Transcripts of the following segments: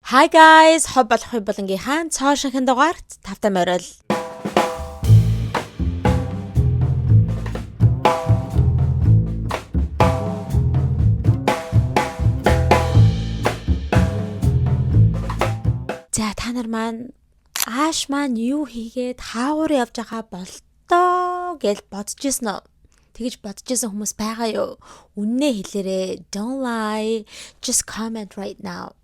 Hi guys, хоб болох болонгийн хаан цоо шинхэн дугаарт тавтай морил. За та нар маань ааш маань юу хийгээд хаагуур явж байгаа болтоо гэж бодож ирсэн үү? Тэгэж бодож ирсэн хүмүүс байгаа юу? Үннээ хэлээрээ. Don't lie. Just comment right now.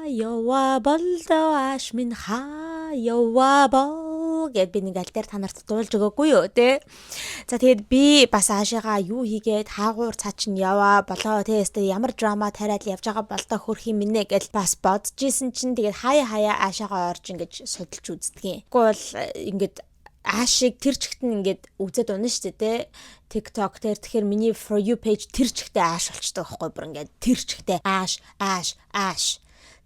Хаява болдоо ааш минь хаява бол гэд би нэг аль дээр та нарт дуулж өгөөгүй юу те. За тэгээд би бас аашигаа юу хийгээд хаагуур цаа чин яваа болоо те ямар драма тариад явж байгаа болдоо хөрх юм нэ гэж бас бодож исэн чинь тэгээд хаяа аашигаа орж ингэж судалж үздгийн. Тэгэхгүй бол ингэж аашиг тэр чигтэн ингээд үзээд унаа штэ те. TikTok дээр тэгэхээр миний for you page тэр чигтээ ааш болчтой байхгүй бүр ингээд тэр чигтээ ааш.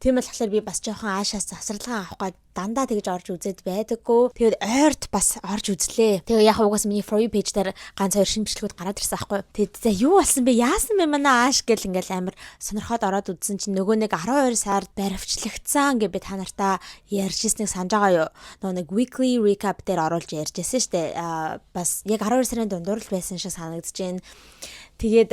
Тийм болохоор би бас жоохон аашаас завсралгаа авах гээд дандаа тэгж орж үзээд байдаггүй. Тэгээд ойрт бас орж үзлээ. Тэгээ яг угаас миний for you page дээр ганц хоёр шинэ бичлэгүүд гараад ирсэн байхгүй. Тэгээд за юу болсон бэ? Яасан бэ манай ааш гэл ингээл амар сонирхоод ороод үзсэн чинь нөгөө нэг 12 сард баривчлагдсан гэ би та нартаа ярьж ирснийг санаж байгаа юу? Нөгөө нэг weekly recap дээр оруулж ярьж ирсэн штэ. Бас яг 12 сарын дундуур л байсан шиг санагдаж байна. Тэгээд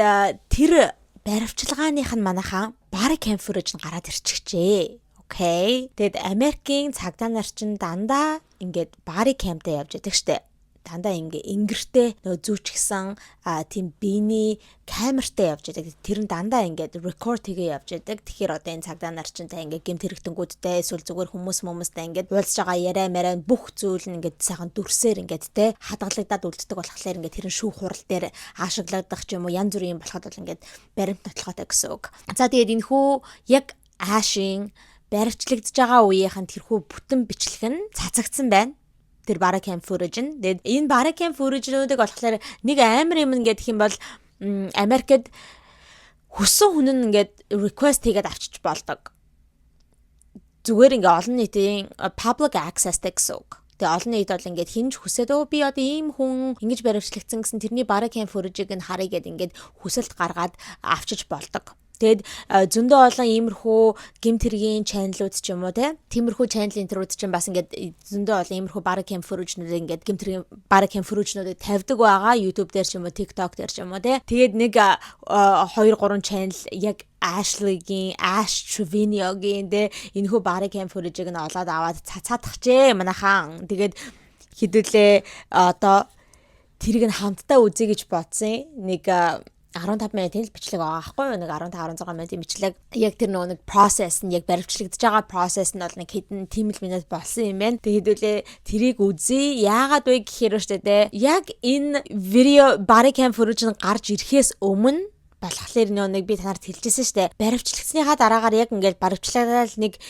тэр баривчилгааных нь манайхан body cam footage нь гараад ирчихжээ. Окей. Тэгэд Америкийн цагдаа нар чинь дандаа ингээд body camтэй явж байдаг штэ. Дандаа ингээ ингэртэй нөгөө зүүчгсэн тийм биений камертай явж байдаг. Тэр нь дандаа ингээд record хийгээ явж байдаг. Тэгэхээр одоо энэ цагдаа нар чинь та ингээ гэмт хэрэгтэнгүүдтэй эсвэл зүгээр хүмүүстэй ингээд уулзж байгаа яриа мараа бүх зүйл нь ингээд сайхан дүрсээр ингээд те хадгалагдаад үлддэг болохоор ингээд тэр нь шүүх хурал дээр аашиглагдах ч юм уу янз бүрийн болоход бол ингээд баримт нотлохотой гэсэн үг. За тэгээд энэ хүү яг аашийн баривчлагдж байгаа үеийнхэн тэрхүү бүтэн бичлэг нь цацагдсан байна. Тэр body cam footage нь. Тэгээд энэ body cam footage-уудыг болохоор нэг амар юм ингэдэг юм бол Америкт хүссэн хүн нь ингээд request хийгээд авчиж болдог. Зүгээр ингээ олон нийтийн public access гэсэн үг. Тэгээ олон нийт бол ингээд хинж хүсээд би одоо ийм хүн ингэж баривчлагдсан гэсэн тэрний body cam footage-ыг нь харъя гэд ингээд хүсэлт гаргаад авчиж болдог. Тэгэд зөндөө олон иймэрхүү гэмт хэргийн чаналууд ч юм уу тиймэрхүү чаналын төрүүд ч бас ингээд зөндөө олон иймэрхүү body cam footage-нуудыг ингээд гэмт хэргийн body cam footage-нуудыг тавьдаг байгаа YouTube дээр ч юм уу TikTok дээр ч юм уу тэгээд нэг 2 3 чанал яг Ashley-гийн Ash Trevino-гийн энэхүү body cam footage-ыг нь олоод аваад цацаадахчээ манайхан. Тэгээд хэдүүлээ одоо тэрийг нь хамтдаа үзье гэж бодсон. Нэг 15 минутын бичлэг байгаа байхгүй юу? Нэг 15-16 минутын бичлэг. Яг тэр нэг process нь яг баривчлагдж байгаа process нь бол нэг хэдэн тиймэл минут болсон юм байна. Тэгээд хэдүүлээ тэрийг үзье. Яагаад вэ гэхээр штэ яг энэ видео body cam footage нь гарч ирэхээс өмнө болохоор нэг би танарт хэлжсэн штэ. Баривчлагдсныхаа дараагаар яг ингээд баривчлагаад нэг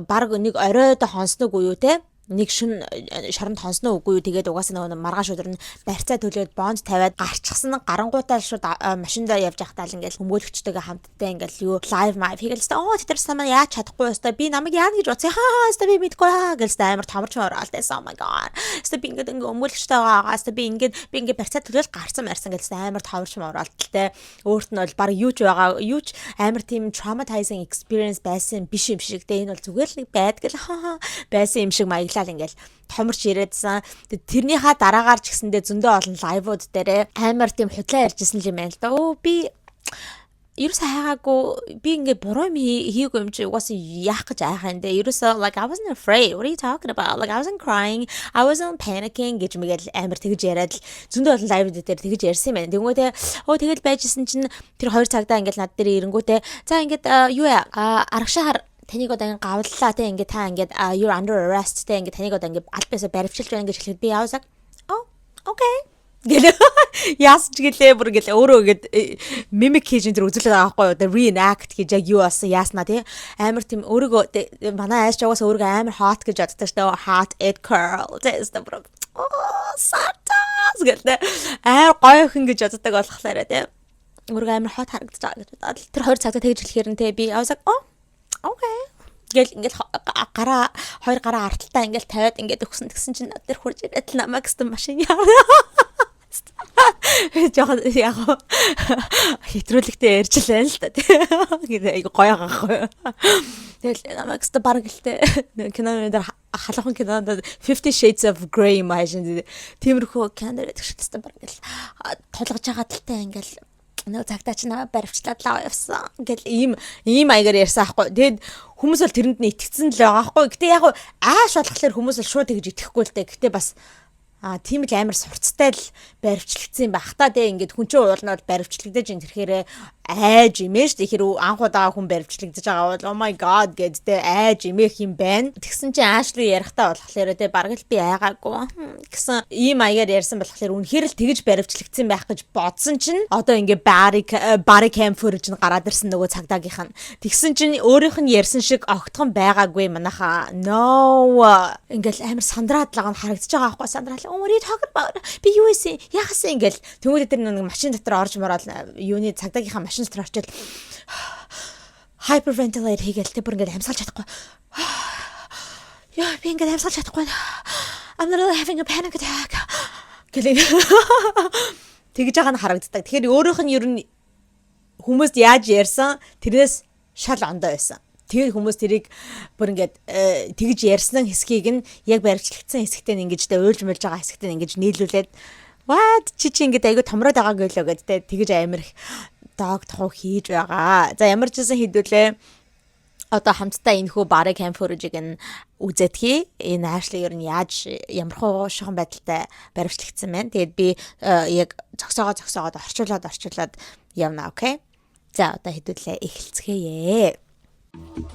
баг нэг оройд хонсног уу те? Нэг шин шоронд хонсноо үгүй юу тэгээд угаасаа нөгөө маргааш өдөр нь барьцаа төлөөд бонд тавиад гарчихсан гарангуутаа шууд машиндаа явж байхдаа л ингээл хүмүүлэгчтэйгээ хамтдаа ингээл юу лайв хийгээл тэр самаа яаж чадахгүй өстой би намайг яа гэж бодсон өстой би мэдгүй гэлстэй амар томорч оролтойсон oh my god өстой би ингээд хүмүүлэгчтэй байгаа өстой би ингээд барьцаа төлөөд гарсан гэлстэй амар томорч оролтолтой өөрт нь бол баг юу ч байгаа юу ч амар тийм traumatizing experience байсан биш юм шиг энэ бол зүгээр л нэг байдаг л байсан юм шиг маяг ингээл томорч ирээдсэн. Тэрнийхаа дараагаар ч гэсэндээ зөндөө олон лайвууд дээр амар тийм худлаа ярьжсэн юм байна л да. Би ерөөсөө хайгаагүй би ингээд буруу юм хийгээгүй юм чи угаасаа яах гэж айхаа энэ. Ерөөсөө like I wasn't afraid. What are you talking about? Like I wasn't crying. I wasn't panicking гэж мэгэл амар тэгж яриад л зөндөө олон лайвууд дээр тэгж ярьсан юм байна. Тэнгүүтээ тэгэл байжсэн чинь тэр 2 цагтаа ингээд над дээр ирэнгүүтээ за ингээд юу аргашаар таныг одоо ингэ гавллаа те ингэ та ингэ you're under arrest те ингэ таныг одоо ингэ аль бисаа баривчилж байна гэж хэлэхэд би яавсаг окей гэлээ яас ч гэлээ бүр гэлээ өөрөө ингэ mimic хийж энэ үзүүлээд байгаа байхгүй юу reenact гэж яг юу болсон яаснаа те амар тийм өөрийгөө манай айш жагаас өөрийгөө амар hot гэж боддог шүү дээ hot it curl тест бро сартас гэлээ амар гоё хүн гэж боддог болохоор те өөрийгөө амар hot харагдаж байгаа гэж бодоод тэр 2 цагтаа тэгж хэлэхээр нь те би яавсаг окей. Ингээл гараа 2 гараа арталтаа ингээл тавиад ингээд өгсөн гэсэн чинь над дээр хурж ирээд намайг гэсэн машин яваа. Жохон яг хэтрүүлэгтэй ярьж лээ л да. Тэгээд айгу гоё гахгүй. Тэгэл намайг өстө бараг гэлтэй киноны дээр халуухан кинонд 50 Shades of Grey машин тиймэрхүү кино төшөлтөй бараг гэл тулгаж байгаа талтай ингээл нөгөө цагтаа ч намайг баривчлаад лав явсан гэл ийм маягаар ярьсан аахгүй. Тэгэд хүмүүс бол тэрэнд нь итгэцэн л байгаа аахгүй. Гэтэ яг ааш болохоор хүмүүс бол шууд тэгж итгэхгүй л дээ. Гэтэ бас тийм л амар сурцтай л баривчлагдсан юм байх та дээ. Ингээд хүн чинь уулнаад баривчлагдаж ин тэрхээрээ айж имэж тэгэхээр анх удаа хүн баривчлагдаж байгаа бол oh my god гэдээ айж имэх юм байна. Тэгсэн чинь ааш руу ярихдаа болохоор дээ бараг л би айгаагүй гэсэн ийм маягаар ярьсан болохоор үнэхээр л тэгж баривчлагдсан байх гэж бодсон чинь одоо ингээд body cam footage нь гараад ирсэн нөгөө цагдаагийнх нь. Тэгсэн чинь өөрийнх нь ярьсан шиг огтхон байгаагүй манайха. No ингээд амар сандраад л байгаа нь харагдаж байгаа байхгүй сандраад what are you talking about? Би юу ийсэн? Яхасан ингээл тэмүүлээ тэр нэг машин дотор орж мороод юуны цагдаагийнхаа машин дотор орчил hyperventilate хийгээл тэр бүр ингээд амьсгалж чадахгүй. Яа би ингээд амьсгалж чадахгүй. I'm literally having a panic attack. Гэлээ. Тэгж байгаа нь харагддаг. Тэгэхээр өөрийнх нь ер нь хүмүүст яаж ярьсан тэрнээс шал ондоо байсан. Тэгээд хүмүүс тэрийг бүр ингээд тэгж ярьсан хэсгийг нь яг баримтлагдсан хэсэгтээ ингэж уйлж мэлж байгаа хэсэгтээ ингэж нийлүүлээд what чи ингээд айгу томроод байгаа гэлөө гэдээ тэгж амар их дог тохоо хийж байгаа. За ямар ч гэсэн хэдүүлээ одоо хамтдаа энэ хүү body cam footage-ыг нь үзэдгий. Энэ Ashley ер нь яаж ямархуу шохон байдалтай баримтлагдсан байна. Тэгээд би яг зогсоогоод орчуулад явна, окей? За одоо хэдүүлээ эхэлцгээе.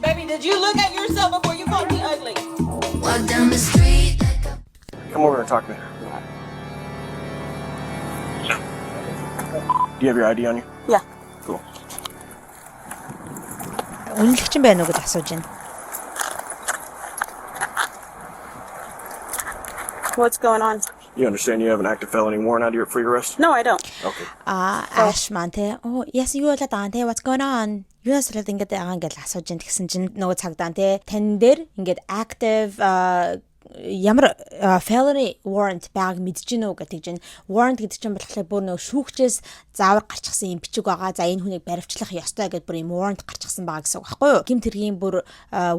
Baby, did you look at yourself before you called me ugly? Walk down the street. Come over and talk to me. Do you have your ID on you? Yeah. Cool. Үнэлэгч юм байна уу гэж асууж байна. What's going on? You understand you have an active felony warrant out here for your arrest? No, I don't. Okay. Ash манте. Oh, yes you болоод байгаа те. What's going on? Юус л ингээд байгаа ингээл асууж байна гэсэн чинь нөгөө цагдаа те. Тань дээр ингээд active ямар felony warrant байгааг мэдэж гинэ үү гэдэг чинь warrant гэдэг чинь болохоор бүр нөгөө шүүгчээс заавар гарчихсан юм бичиг байгаа. За энэ хүнийг баривчлах ёстой гэдээ бүр юм warrant гарчихсан байгаа гэсэн үг байхгүй юу? Гэмт хэргийн бүр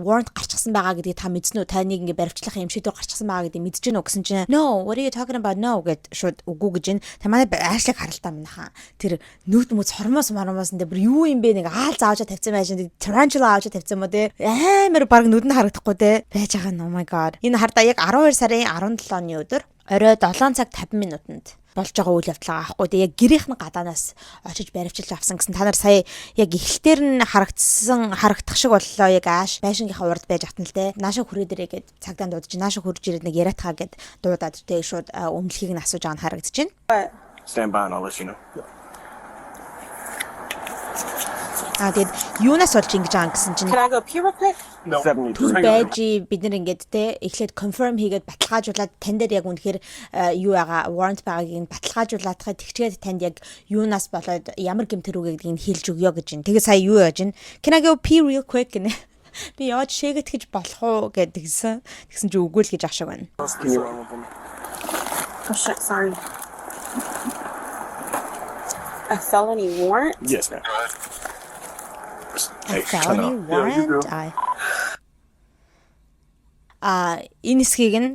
warrant гарчихсан байгаа гэдгийг та мэдсэн үү? Таныг ингээ баривчлах юм шийдвэр гарчихсан байгаа гэдгийг мэдэж гинэ үү гэсэн чинь no, what are you talking about? No гэд шууд үгүй гэж байна. Та манай Ashley харалтаа минийхан. Тэр нүд мүц хормоос нэ бүр юу юм бэ нэг аал заавчаа тавьсан байж tarantula авчаа тавьсан мó те. Амар баг нүд нь харагдахгүй те. Байж байгаа нь oh my god. Энэ хардаа яг 12 сарын 17-ны өдөр орой 7 цаг 50 минутанд болж байгаа үйл явдал байгаа аахгүй. Тэгээ яг гэрийнх нь гадаанаас очиж баривчилж авсан гэсэн та нар сая яг эхлэлтэр нь харагдах шиг боллоо яг ааш байшингийнхаа урд байж автан л те. Наашаа хүрээ дээрээ гээд цагдаа дуудаж наашаа хурж ирээд нэг яриатгаа гээд дуудаад те шууд өмнөлхийг нь асууж байгаа нь харагдаж байна. Stand by and I'll let you know. Тэгээд юунаас болж ингэж байгаа гэсэн чинь Can I go pee real quick? No. 72. түр байж бид нар ингээд те эхлээд confirm хийгээд баталгаажуулаад тань дээр яг үнэхээр юу байгаа warrant байгааг нь баталгаажуулаадахад тэгчгээд танд яг юунаас болоод ямар гэмтэр үгээ гэдгийг хэлж өгөө гэж байна. Тэгээ сая юу яаж байна? Can I go pee real quick гэнэ. Би яаж шээгээд гэж болох уу гэдгсэн. Тэгсэн чи үгүй л гэж ах шиг байна. Can you run with me? Oh shit, sorry. A felony warrant? Yes, ma'am. A felony warrant. Энэ хэсгийг нь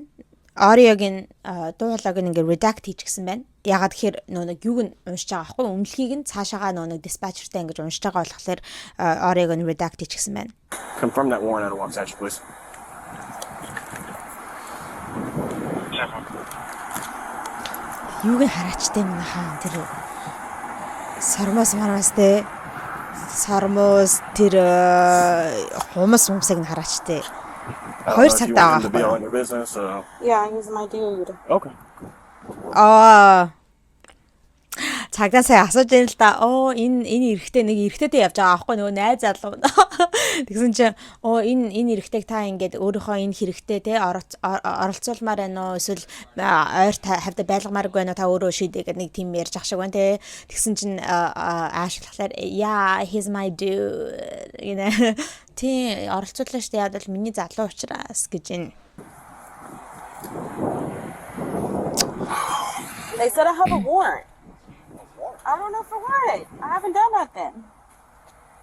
Oriog нь дуулааг нь ингээ redact хийчихсэн байна. Ягаад тэгэхээр нэг юуг нь уншиж байгаа аахгүй өмнөлхийг нь цаашаага нэг dispatcherтай ингэж уншиж байгаа болохоор Oriog нь redact хийчихсэн байна. Confirm that warrant out of Waxahachie, please. Юуг нь хараачтай юм хаа тэр сармаас те сармос тэр хумсыг нь хараачтай. Хоёр If you цагтаа want him to be байгаа all in your business, Yeah, he's my dude. okay. Цагдаа сая асууж байна л да. Энэ эрэгтэй нэг эрэгтэйтэй явж байгаа аахгүй нөгөө найз залуу. Тэгсэн чинь энэ эрэгтэйг та ингээд өөрийнхөө энэ хэрэгтэй те оролцуулмаар байна уу эсвэл ойр хавьда байлгамааргүй байна уу та өөрөө шийдээ гэдэг нэг тийм ярьж ах шиг байна те. Тэгсэн чинь аашлахлаар yeah he's my dude гэнэ. Тий оролцууллаа штэ яад бол миний залуу учраас гэж байна. They said I have a warrant. I don't know for what. I haven't done nothing.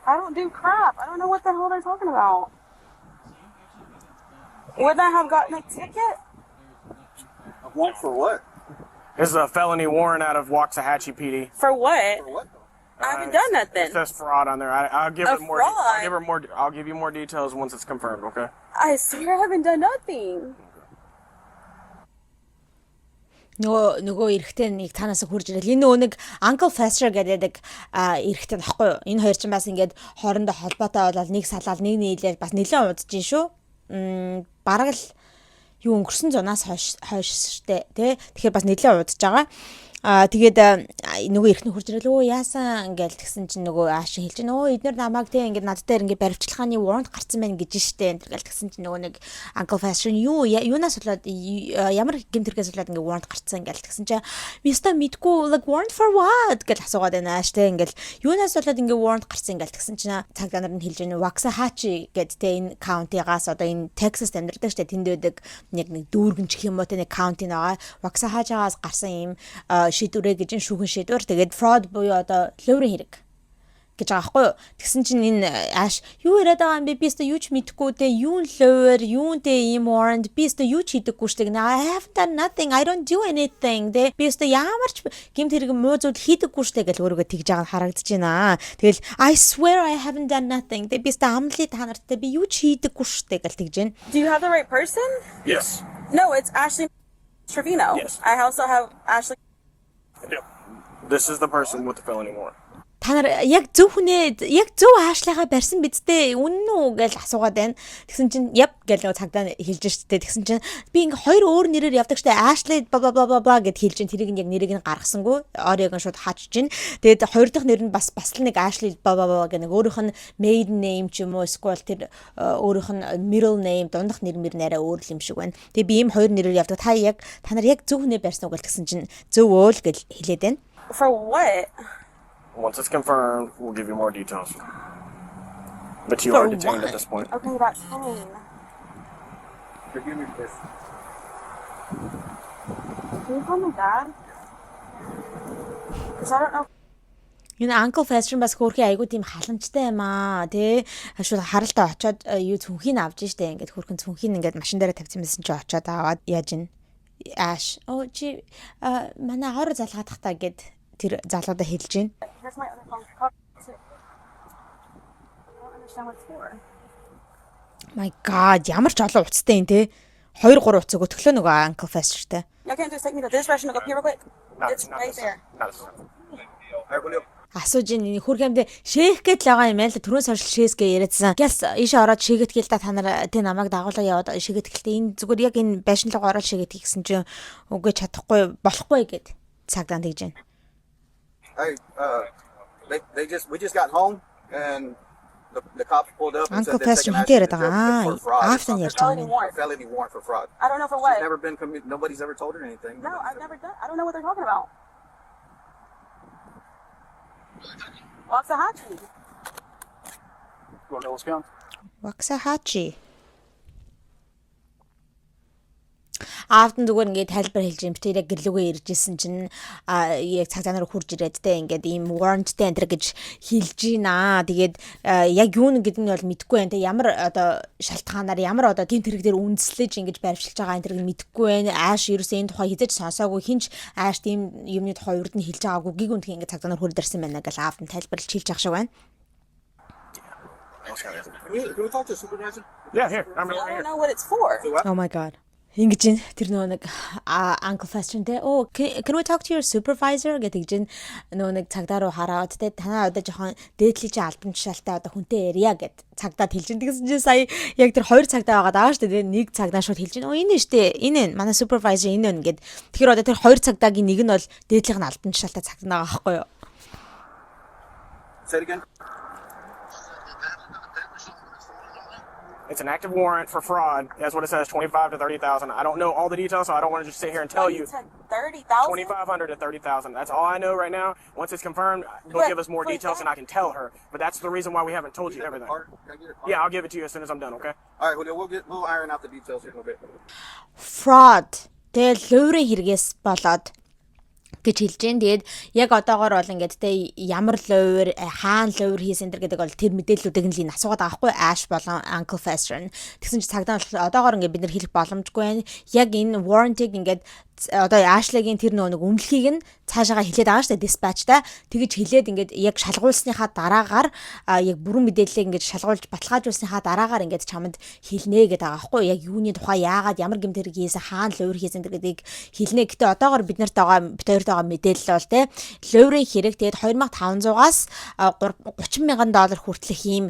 I don't do crap. I don't know what the hell they're talking about. Would I have gotten a ticket? A warrant for what? This is a felony warrant out of Waxahachie PD. For what? For what? I haven't done nothing. It says fraud on there. I'll give A it more. fraud? I'll give her more. I'll give you more details once it's confirmed. Okay. I swear I haven't done nothing. нөгөө эрэгтэй нэг танаас хурж ирэл. Энэ нөгөө нэг Uncle Fester гэдэг эрэгтэй нөхгүй юу? Энэ хоёр ч бас ингээд хоорондоо холбоотой болоод нэг салаад нэг нийлээд бас нэлээд удаж шүү. Бараг л юу өнгөрсөн зунаас хойш штэ тий. Тэгэхээр бас нэлээд удаж байгаа. Тэгээд нөгөө эрхний хурж ирэл өө яасан ингээл тэгсэн чинь нөгөө ааш хэлж байна. Өө эднэр намайг тий ингээд над дээр ингээд баривчлахааны warrant гарсан байна гэж штэ. Тэгэл тэгсэн чинь нөгөө нэг Uncle Fester юунаас болоод ямар гэмтэрхээс болоод ингээд warrant гарсан ингээл тэгсэн чинь миста мэдгүй like warrant for what гэж асуугаад байна ааш тий. Ингээл юунаас болоод ингээд warrant гарсан ингээл тэгсэн чинь цагдаа нар нь хэлж байна. Waxahachie гэдэг тий энэ county-гаас одоо энэ Texas амьдардаг штэ. Тэнд байдаг нэг дүүргэн ч юм уу тий нэг county байгаа. Waxahachie-гаас гарсан юм шийдвэрээ гэж шүүхэн шийдвэр тэгээд fraud буюу одоо лөөрийн хэрэг гэж байгаа байхгүй юу. Тэгсэн чинь энэ ааш юу яриад байгаа юм бэ? Би өстө юу ч мэдэхгүй те юун лөөр юунтэй юм warrant би өстө юу ч хийдэггүй штэ. I have done nothing. I don't do anything. Тэ би өстө ямар ч гэмт хэрэг муу зүйл хийдэггүй штэ гэж өөрийгөө тэгж байгаа харагдаж байна. Тэгэл I swear I haven't done nothing. Тэ би өстө амлын та нартай би юу ч хийдэггүй штэ гэж тэгж байна. Do you have the right person? Yes. No, it's Ashley Trevino. Yes. I also have Ashley. Yep. This is the person with the felony warrant. Та нар яг зөв хүнээ яг зөв аашлахаа барьсан бидтэй үнэн үү гэж асуугаад байна. Тэгсэн чинь yep гэж нөгөө цагдаа хэлж штэ. Тэгсэн чинь би ингээ хоёр өөр нэрээр явдаг штэ. Ashley bla bla bla bla гэд хэлж чинь тэрийг яг нэрийг нь гаргасангүй. Орыг нь шууд хаачж чинь. Тэгээд хоёр дахь нэр нь бас л нэг Ashley bla bla bla гэх нэг өөрийнх нь maiden name ч юм уу эсвэл тэр өөрийнх нь middle name дундах нэр нэрээ өөр юм шиг байна. Тэгээд би ийм хоёр нэрээр явдаг. Та нар яг зөв хүнээ барьсан уу гэж тэгсэн чинь зөв өөл гэж хэлээд байна. For what? Once it's confirmed, we'll give you more details. But you are detained at this point. Okay, that's fine. Forgive me for this. Can you call me Dad? Because I don't know. Энэ Uncle Fester бас хөөрхий айгуу тийм халамжтай юм аа тий шууд харалтаа очоод юу цүнхийг авч штэ ингээд хөөрхөн цүнхийг ингээд машин дээр тавьсан байсан чи очоод аваад яаж ин ааш чи манай хор залгаадах та гэд тэр залуудаа хэлж гин. Here's my other phone. I don't understand what it's for. My god ямар ч олон уцтай юм те 2 3 уцаг өтглөө нөгөө Uncle Fester-тэй. Y'all can't just take me to this restaurant and go here real quick? It's Not right this there. time. Not this time. Асууж ин хөргөмдө шээх гээд л байгаа юм байл түрүүн сошиал шээсгээ яриадсан. Гялс ийш ороод шээгээд гээл та нар тэ намайг дагуулаа яваад шээгээд гэлтэй энэ зүгээр яг энэ байшинлог ороод шээгээд гэсэн чинь үгүй чадахгүй болохгүй гэд цагдаа тэгж байна. Hey, we just got home and the cops pulled up and Uncle said they're Fester taking хитээр action байгаа. for fraud. After ярьж байгаа юм. A felony warrant for fraud. I don't know for She's what. never been nobody's ever told her anything. No, I've never done. I don't know what they're talking about. Waxahachie. You want to know what's going on? Waxahachie. Аавтан зүгээр ингээд тайлбар хэлж юм битээ яг гэлүүгээ иржсэн чинь яг цагдаа нар хурж ирээд те ингээд ийм warrantтэй энэ гэж хэлж гинаа. Тэгээд яг юу нэг гэдэг нь бол мэдэхгүй байна те ямар одоо шалтгаанаар ямар одоо тийм тэрэг дээр үндэслэж ингэж барьвчилж байгаа энэ тэрэг мэдэхгүй байна. Ааш ерөөсөө энэ тухай хизэж сонсоогүй хинч ааш тийм юмны тухай урд нь хэлж байгаагүй гиг үндх ингээд цагдаа нар хурдэрсэн байна гэж аавтан тайлбарлаж хэлж ах шиг байна. Can we talk to the supervisor? Yeah, here. I'm I right don't here. know what it's for. Oh my god. Ингэж ин тэр нөгөө нэг Uncle Fester-тэй can we talk to your supervisor гэдэг чинь нөгөө нэг цагдаа руу хараад те танаа одоо жоохон дээдлийн чи албан тушаалтай одоо хүнтэй ярья гэд цагдаад хэлж ин тэгсэн чинь сая яг тэр хоёр цагдаа байгаа даа штэ тэгээ нэг цагдаа шууд хэлж ин энэ штэ энэ манай supervisor энэ гэд тэгэхээр одоо тэр хоёр цагдаагийн нэг нь бол дээдлийнх нь албан тушаалтай цагдаа байгаа байхгүй юу. Say it again. It's an active warrant for fraud. That's what it says, 25 to 30,000. I don't know all the details, so I don't want to just sit here and tell you. 30,000. 2,500 to 30,000. That's all I know right now. Once it's confirmed, you'll Wait, give us more wait, details, and I can tell her. But that's the reason why we haven't told you everything. Can I get a card? Yeah, I'll give it to you as soon as I'm done. Okay. All right, we'll iron out the details here in a little bit. Fraud. Тэгэл лөөрийн хэрэгээс болоод гэж хэлж дээ. Тэгээд яг одоогоор бол ингээд те ямар лувир хаана лувир хийсэн энэ гэдэг бол тэр мэдээллүүдийг нь л асуугаад байгаа хгүй Ash болон Uncle Fester. Тэгсэн чи цагдаа бол одоогоор ингээд бид нар хэлэх боломжгүй байна. Яг энэ warranty-г ингээд одоо Ashley-гийн тэр нэг өмнөлхийг нь цаашаага хэлээд байгаа шүү дээ dispatch-та. Тэгэж хэлээд ингээд яг шалгуулсныхаа дараагаар яг бүрэн мэдээллийг ингээд шалгуулж баталгаажуулсныхаа дараагаар ингээд чамд хэлнэ гэдэг байгаа байхгүй яг юуны тухай яагаад ямар гэмт хэрэг хийсэн хаана лувир хийсэн гэдгийг хэлнэ. Гэтэ одоогоор бид нарт байгаа мэдээлэл бол те лувирын хэрэг тэгээд 2500-аас $30,000 хүртэлх ийм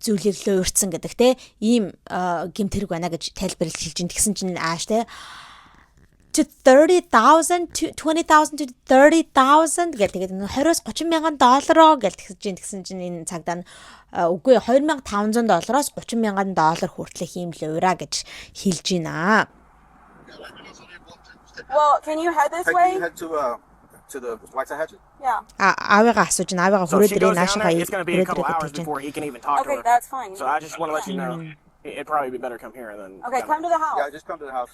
зүйлийг лувирцсан гэдэг те ийм гэмт хэрэг байна гэж тайлбарлаж хэлж ин тэгсэн чинь Ash те to 30,000 to 20,000 to 30,000 гэдэг. Тэгээд 20-оос $30,000 гэсэн чинь энэ цагдаа нь үгүй $2,500-оос $30,000 хүртэлх юм лувира гэж хэлж байна. Well, can you head this Hey, way? can you head to the Waxahachie? Yeah. Авигаа асууж байна. Авигаа So if she хүрээд goes ирээ down наашгаа there, it's going to be a couple hours хүрээд before he can even talk to Okay, her. that's fine. So I just want to let you know, it'd probably be better come here than. Okay, come to the house. Yeah, just come to the house,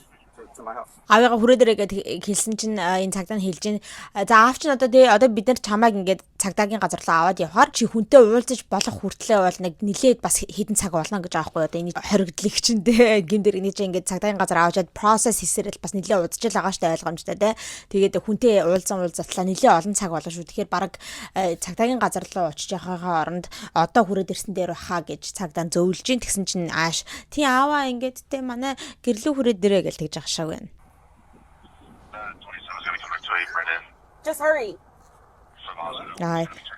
to my house. авигаа хүрээд ирээ гэд хэлсэн чинь энэ цагдаа нь хэлж байна. За аав чинь одоо бид нар чамайг ингээд цагдаагийн газар руу аваад явахаар чи хүнтэй уулзаж болох хүртлээ бол нэг нилээд бас хэдэн цаг болно гэж аахгүй одоо энэ хоригдлыг чинь те гин дээр нэг чинь ингээд цагдаагийн газар аваачаад процесс хийсээрэл бас нилээ уудаж л байгаа штэ ойлгомжтой те. Тэгээд хүнтэй уулзатлаа нилээ олон цаг болно шүү. Тэгэхээр баг цагдаагийн газар руу очиж явахаа оронд одоо хүрээд ирсэн дээр баха гэж цагдаа зөөлж гин тэгсэн чинь Ash тий ааваа ингээд те манай гэрлүү хүрээд ирээ гэж тэгж ахшааг байна. 27's gonna come back to 8 right in. Just hurry.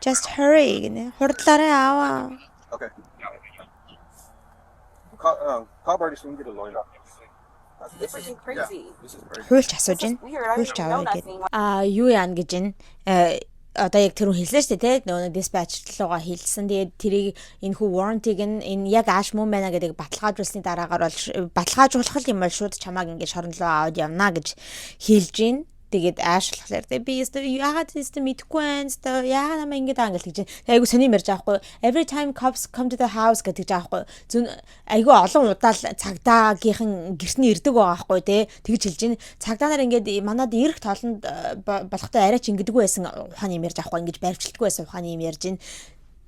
Just hurry гинэ. Хурдлаарай ааваа. Okay. Call Bertie so we can get a lawyer. It's freaking crazy. This is crazy. Хуульч асууж It's байна. weird. I Хуульч didn't know аваа гэд. nothing. Юу яана гэж байна. Одоо яг тэр хүн хэлсэн шүү дээ те нөгөө dispatch руугаа хэлсэн. Тэгээд тэрийг энэ хүү warranty-г нь энэ яг Ash мөн байна гэдэг баталгаажуулсны дараагаар бол баталгаажуулах юм бол шууд чамааг ингээд шорон руу аваад явна гэж хэлж байна. Тэгээд Ash болохоор те би яагаад тест мэдгүй байна. Яагаад намаа ингэж аа гэж хэлж байна. Айгу сони мэрж аахгүй. Every time cops come to the house гэдэг аахгүй. Зүн айгу олон удаал цагдаагийнхан гэртний ирдэг байгаа аахгүй те. Тэгж хэлж байна. Цагдаа нар ингээд манад ирэх тоолонд болохтой арайч ингэдэггүй байсан ухааны мэрж аахгүй. Ингэж барьвчилдаггүй байсан ухааны юм ярьж байна.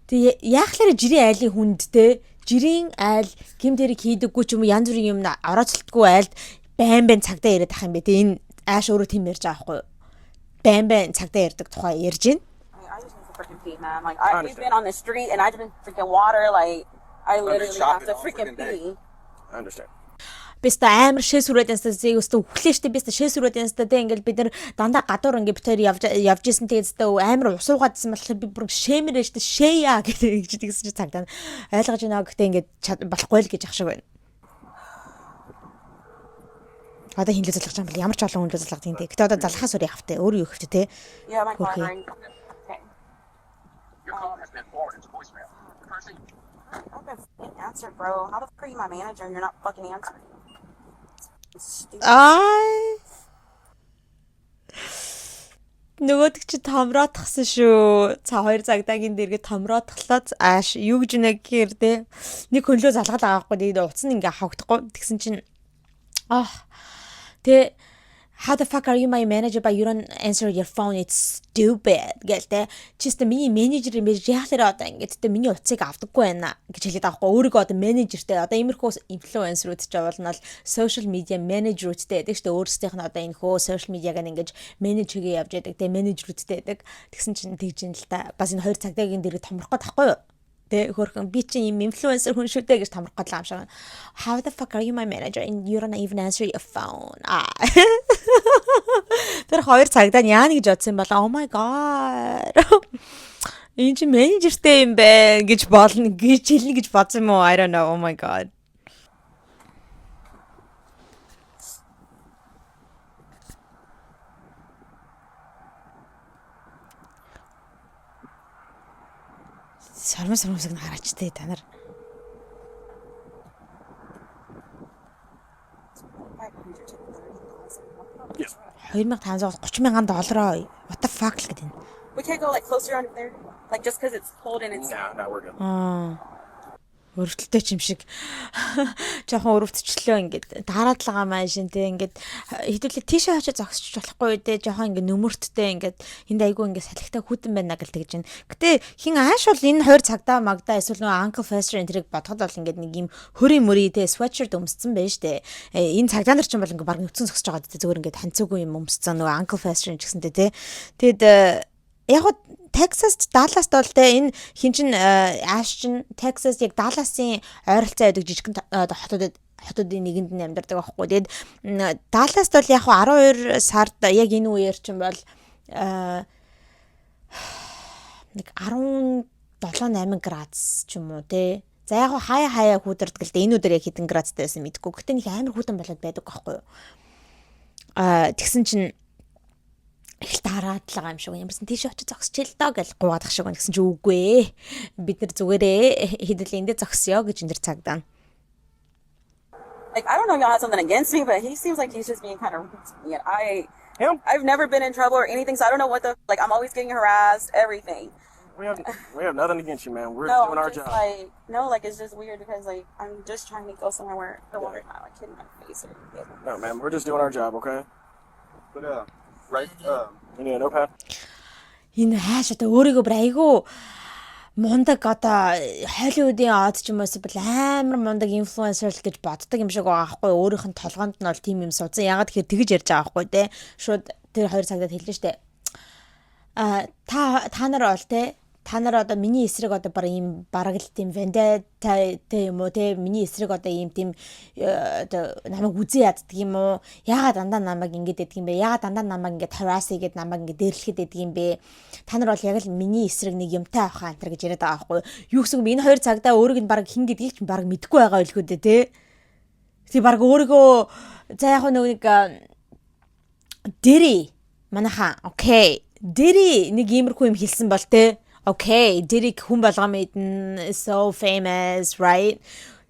Тэг яахлаараа жирийн айлын хүнд те. Жирийн айл гэмт хэрэг хийдэггүй ч юм уу янз бүрийн юм орооцолтгүй айлд байн цагдаа ирээд ах юм бэ те. Энэ Ash өөрөө тийм ярьж байгаа хгүй. Байн цагдаа ярьдаг тухай ярьж байна. I just need to freaking pee, man. Like, we've been on the street and I've been drinking water. Like, I literally have to freaking pee. I understand. Биста амар шээс хүрээд юмстай зээгөөстэй өглөөштэй биста шээс хүрээд юмстай те ингээл бид нар дандаа гадуур ингээ битээр явж исэн тэгээд амар усуугаадсан болохоор би бүр шэмэрэж тэ шэя гэж тэгсэн чи цагдаа ойлгож байна гэхдээ ингээ болохгүй л гэж ах шиг байна. Одоо хинлээ залгаж байгаа юм бол ямар ч олон хүн залгаж тийм те. Гэтэ одоо залхаас өөр явахтай өөр юу ихтэй те. Yeah, my Okay. car. Okay. Your call has been forwarded to voicemail. Proceed. I've been fucking answered, bro. How the fuck are you my manager and you're not fucking answering? Stupid. Нөгөөдөг чи томроотгсан шүү. Ца 2 цагдаагийн дэргээ томроотглоод Ash юу гэж нэг гэхээр те. Нэг хөнлөө залгаад байгаа байхгүй. Тэгээд утас нь ингээ хавагдахгүй. Тэгсэн чинь Тэ how the fuck are you my manager but you don't answer your phone, it's stupid гэлтэй. Чист миний менежер юм биш яахлаараа одоо ингэж тэ миний утсыг авдаггүй байна гэж хэлээд байгаа хгүй. Өөрийгөө одоо менежертэй одоо иймэрхүү инфлюенсерүүд ч болно л social media managerүүдтэй гэдэг чинь өөрсдийнх нь одоо энэ хөө social media-г ингэж менеж хийгээ явж яадаг тэ менежерүүдтэй байдаг. Тэгсэн чинь тэгж юм л та бас энэ 2 цагдаагийн дэрэг томрох гээд тахгүй юу? Тэ хөрхөн би чинь юм инфлюенсер хүн шүү дээ гэж томрох гээд л амшаа. How the fuck are you my manager and you don't even answer your phone? Тэр 2 цагдаа нь яа гэж бодсон юм бол oh my god. Энэ чи менежертэй юм бэ гэж болно гэж хэлнэ гэж бодсон юм уу? I don't know. Oh my god. Сармасыг нь хараач тээ та нар. Yes. $2,530,000. What the fuck л гэдэг. We can't go like closer under there. Like just because it's cold and it's. No, we're good. өрөвдөлтэй ч юм шиг жоохон өрөвдчлөө ингээд дараад л байгаа маань шин тэ ингээд хэдүүлээ тийшээ очиж зогсчих болохгүй дээ жоохон ингээд нөмөрттэй ингээд энд айгүй ингээд салхитай хүтэн байна гэл тэгж байна. Гэтэ хин ааш бол энэ хоёр цагдаа магдаа эсвэл нөгөө Uncle Fester энэ тэрийг бодоход бол ингээд нэг юм хөрийн мөрий тэ sweatshirt өмссөн байна штэ. Энэ цагдаа нар ч юм бол ингээд баг нүцэн зогсож байгаа дээ зүгээр ингээд ханцуугүй юм өмссөн нөгөө Uncle Fester ч гэсэнтэй тэ. Тэгэд яг го Texas Dallas-д бол тэ энэ хин чин Ash чин Texas яг Dallas-ийн ойролцоо байдаг жижигхэн хотуудын нэгэнд нь амьдардаг байхгүй. Тэгээд Dallas-д бол яг 12 сард яг энэ үеэр чин бол нэг 17-8 градус ч юм уу те. За яг хаяа хүүдэрдэг л дээ энэ өдөр яг хэдэн градустай байсан мэдгүй. Гэтэ нэг амар хүйтэн болоод байдаг байхгүй юу. Тэгсэн чин их дараад л байгаа юм шиг ямарсан тийш очиж зогсчихъя л доо гэж гуугаад ах шиг гэсэн чи үгүй ээ. Бид нар зүгээрээ хэдүүлээ эндээ зогсё гэж энэ цагдаа. Like I don't know if y'all have something against me, but he seems like he's just being kind of rude. I've never been in trouble or anything, so I don't know what like I'm always getting harassed, everything. We have nothing against you, man. We're No, doing our just job. like it's just weird because like I'm just trying to go somewhere where the water's not like hitting my face or anything. No, man, we're just doing our job, okay? But right. You need a notepad? Энэ хааш одоо өөрийгөө бүр айгүй мундаг одоо Hollywood-ийн од ч юм уус бол амар мундаг инфлюенсер л гэж боддог юм шиг байгаа байхгүй өөрийнх нь толгоонд нь бол тийм юм суудсан ягаад тэгэхээр тэгж ярьж байгаа байхгүй те шууд тэр хоёр цагтад хэлнэ штэ та нар бол те та нар одоо миний эсрэг одоо баг ийм бараг л тийм vendetta юм уу те миний эсрэг одоо ийм тийм одоо намайг үзээ яддаг юм уу яагаад дандаа намайг ингэж яддаг юм бэ яагаад дандаа намайг ингэж harass хийгээд намайг ингэж дээрлэхэд яддаг юм бэ та нар бол яг л миний эсрэг нэг юмтай авах антар гэж яриад байгаа байхгүй юу гэсэн бэ энэ хоёр цагдаа өөрийг нь баг хин гэдгийг ч баг мэдэхгүй байгаа байлгүй дээ те тий баг өөрийгөө за яг нэг дэри манайхаа окей дэри нэг иймэрхүү юм хэлсэн бол те okay, Derek хүн болгоо мэднэ so famous, right?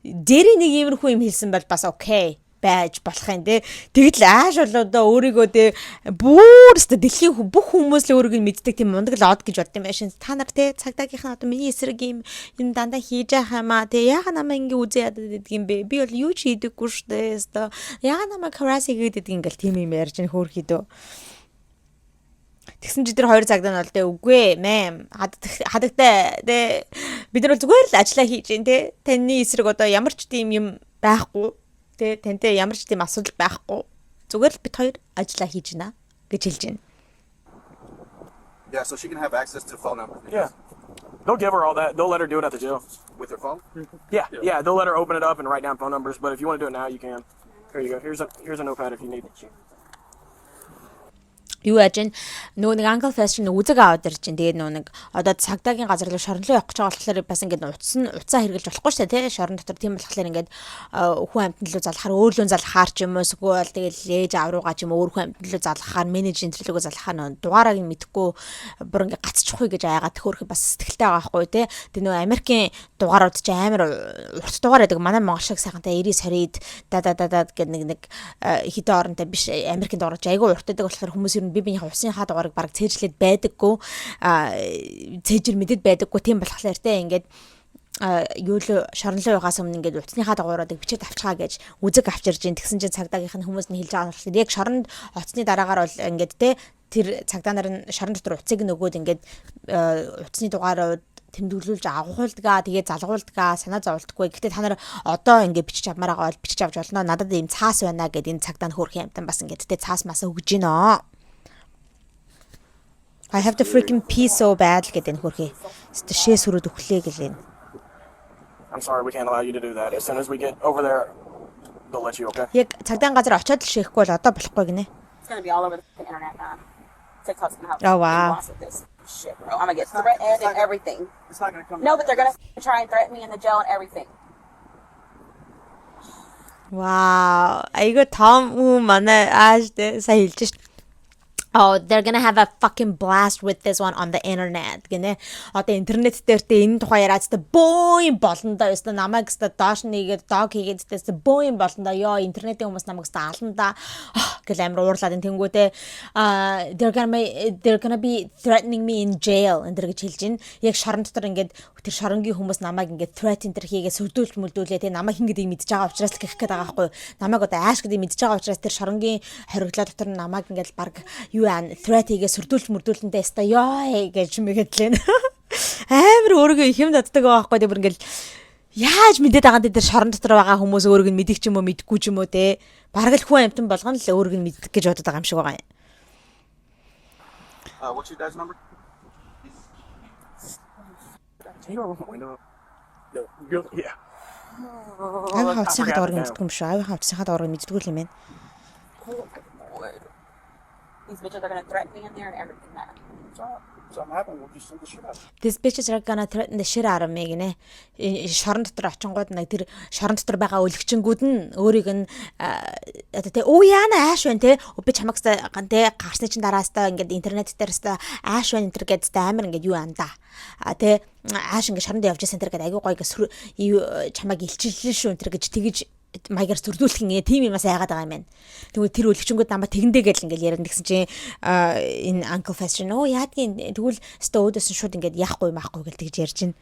Derek нэг иймэрхүү юм хэлсэн бол бас okay байж болох юм те. Тэгэл ааш бол одоо өөрийгөө те бүр өстө дэлхийн бүх хүмүүс л өөрийгөө мэддэг тийм мундаг л од гэж бодд юм байна. Та нар те цагдаагийнх нь одоо миний эсрэг юм дандаа хийж байгаа хамаа те яага намайг ингэ үзээ яддаг гэдэг юм бэ? Би бол юу ч хийдэггүй штэ. Өстө яага намайг harass хийгээд гэдэг ингээл тийм юм ярьж ин хөөрхийдөө. Тэгсэн чи тэр хоёр цагдаа нь бол тэ үгүй мэм хадагтай тэ бид нар бол зүгээр л ажиллаа хийж гин тэ таны эсрэг одоо ямар ч тийм юм байхгүй тэ тантай ямар ч тийм асуудал байхгүй зүгээр л бид хоёр ажиллаа хийж гинэ гэж хэлж байна. Yeah, so she can have access to the phone number. Yeah. They'll give her all that. They'll let her do it at the jail. With her phone? Yeah. They'll let her open it up and write down phone numbers. But if you want to do it now, you can. Here you go. Here's a notepad if you need it. Юу ажин нөгөө нэг Uncle Fester нэг үзэг аваад ирж чинь тэгээд нөгөө нэг одоо цагдаагийн газар руу шорон руу явах гэж байгаа болохоор бас ингээд уцаа хэрглэж болохгүй шүү дээ тий шорон дотор тийм болохоор ингээд хүн амтан руу залхахаар өөрлөө залхахаар ч юм уу эсвэл тэгэл ээж аав руугаа ч юм уу өөр хүн амтан руу залхахаар менежер рүүгээ залхахаар нөгөө дугаарыг нь мэдэхгүй бүр ингээд гацчихгүй гэж аягаад төхөөрөх бас сэтгэлтэй байгаа байхгүй тий тэгээд нөгөө Америкийн дугаарууд ч амар урт дугаар байдаг манай Монгол шиг сайхантай 90 20-д гэдэг нэг хитэ оронтой биш Америкийн дугаар ч айгүй урт байдаг болохоор хүмүүс ер нь би биенийхээ усын хаа дугаарыг баг цээжлээд байдаггүй цээжэр мэдэд байдаггүй тийм болохоор те ингээд юу л шоронлоо явахаас өмнө ингээд утасныхаа дугааруудыг бичиж авчгаа гэж үзэг авчирж ин тэгсэн чинь цагдаагийнх нь хүмүүс нь хэлж байгаа болохоор яг шоронд оцсны дараагаар бол ингээд те тэр цагдаа нар нь шорон дотор уцыг нөгөөд ингээд утасны дугаарууд тэмдэглүүлж агуулдгаа тэгээ залгуулдгаа санаа зовлтгүй. Гэхдээ та нар одоо ингээд бичиж авмаар байгаа бол бичиж авч болно. Надад ийм цаас байна гэд энэ цагдаа нь хөөрхөн амтан бас ингээд тэ цаас масаа өгж гинөө. I have to freaking pee so bad гэд энэ хөөрхий. Шээ сүрүүд өглөө гэлээ. I'm sorry we can't allow you to do that. As soon as we get over there they'll let you, okay? Яг цагдаа газар очиод л шээхгүй бол одоо болохгүй гинэ. It's gonna be all over the internet now. TikTok's gonna have Oh, wow. Shit, bro. I'm gonna get threatened and everything. It's not gonna come. No, but they're gonna try and threaten me in the jail and everything. Wow. Айгу том манай ааштай сайн хэлж шít. Oh, they're gonna have a fucking blast with this one on the internet гинэ. Одоо интернет дээр тэ энэ тухай яриад тэ бөөм болондоо ёстой намайг өстой доош нэгээд дог хийгээд тэ бөөм болондоо ёо интернетийн хүмүүс намайг өстой аландаа. гэл амир уурлаад энэ тэнгүүтээ they're gonna be threatening me in jail энэ гэж хэлж байна. Яг шорон дотор ингээд тэр шоронгийн хүмүүс намайг ингээд threat энэ хийгээ сүрдүүлж мүлдүүлээ те намайг хин гэдгийг мэдж байгаа учраас л гэх гээд байгаа байхгүй. Намайг одоо ааш гэдгийг мэдж байгаа учраас тэр шоронгийн хориглоо дотор намайг ингээд баг юу threat хийгээ сүрдүүлж мүрдүүлэндээ яста ёо гэж мэгэдлээ. Амар өөргөө их юм даддаг байгаа байхгүй. Тэр ингээд яаж мэдээд байгаа тэр шорон дотор байгаа хүмүүс өөрөг нь мэдих ч юм уу мэдгүй ч юм уу те. Бараг л хүн амтан болгоно л өөрөг нь мэддэг гэж бодод байгаа юм шиг байгаа юм. What's your dad's number? Can you open the window? Yeah. Аавынхаа утсынхаа доорыг мэддэг юм шүү. Аавынхаа утсынхаа доорыг мэддэггүй юм байна. These bitches are gonna threaten me in there and everything that. Something happened. We'll just send the shit out. This bitches are gonna threaten the shit out of me гинэ. Шорон дотор очингууд нэг тэр шорон дотор байгаа өлөгчнгүүд нь өөрийг нь одоо тэ оо яана ааш байна те. Би чамаг те гарсны чин дараастаа ингээд интернет дээрээс ааш байна энэ гэдээ амар ингээд юу андаа. Тэ ааш ингээд шоронд явж байсан тэр гэдэг аягүй гоё ингээд чамаг илчилсэн шүү энэ гэж тэгэж маягаар зүрдүүлэх ингээ тийм юмас айгаад байгаа юм байна. Тэгвэл тэр өлөгчөнгүүд намайг тэгэндээ гэл ингээл яриад гэсэн чинь энэ Uncle Fester нөө яадгийн тэгвэл стөөдөөс шууд ингээд яахгүй маахгүй гэл тэгж ярьж байна.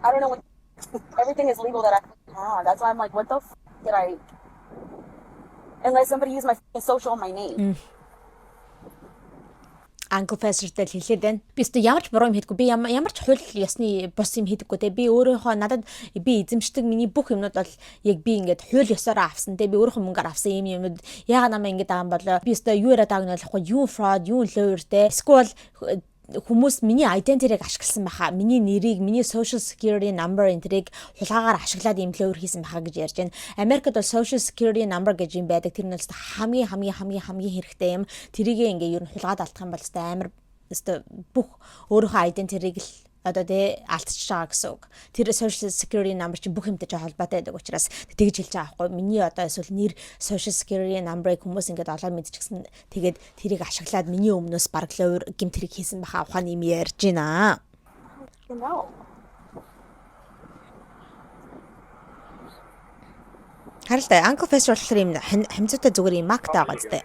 I don't know what everything is legal that I that's why I'm like, what the did I unless somebody used my social on my name. Uncle Fester-тэй хэлээд байна. Би өөртөө ямар ч буруу юм хийдэггүй. Би ямар ч хууль ёсны бус юм хийдэггүй те. Би өөрийнхөө надад би эзэмшдэг миний бүх юмнууд бол яг би ингээд хууль ёсоор авсан те. Би өөрийнхөө мөнгөөр авсан юм юмнууд яагаад намайг ингээд байгаа юм бол би өөртөө юу яриад байгааг нь болохгүй. Юу fraud, юу lawyer те. Эсвэл хүмүүс миний identity-г ашигласан байхаа, миний нэрийг, миний social security number энтрийг хулгаагаар ашиглаад юм лөөр хийсэн байхаа гэж ярьж байна. Америкт бол social security number гэж юм байдаг. Тэр нь л хамгийн хэрэгтэй юм. Тэрийг ингээ ер нь хулгаад алдах юм бол амар бүх өөрийнхөө identity-г л одоо тэ алдчихж байгаа гэсэн үг. Тэр social security number чинь бүх юмтай холбоотой байдаг учраас тэгж хэлж байгаа байхгүй. Миний одоо эсвэл нэр social security number-ыг хүмүүс ингээд олоод мэдчихсэн. Тэгээд тэрийг ашиглаад миний өмнөөс бараг лоор гэмт хэрэг хийсэн баха ухааны юм ярьж байна. Харалтай Uncle Fester болохоор юм хамзуутай зүгээр юм мактай байгаа зү.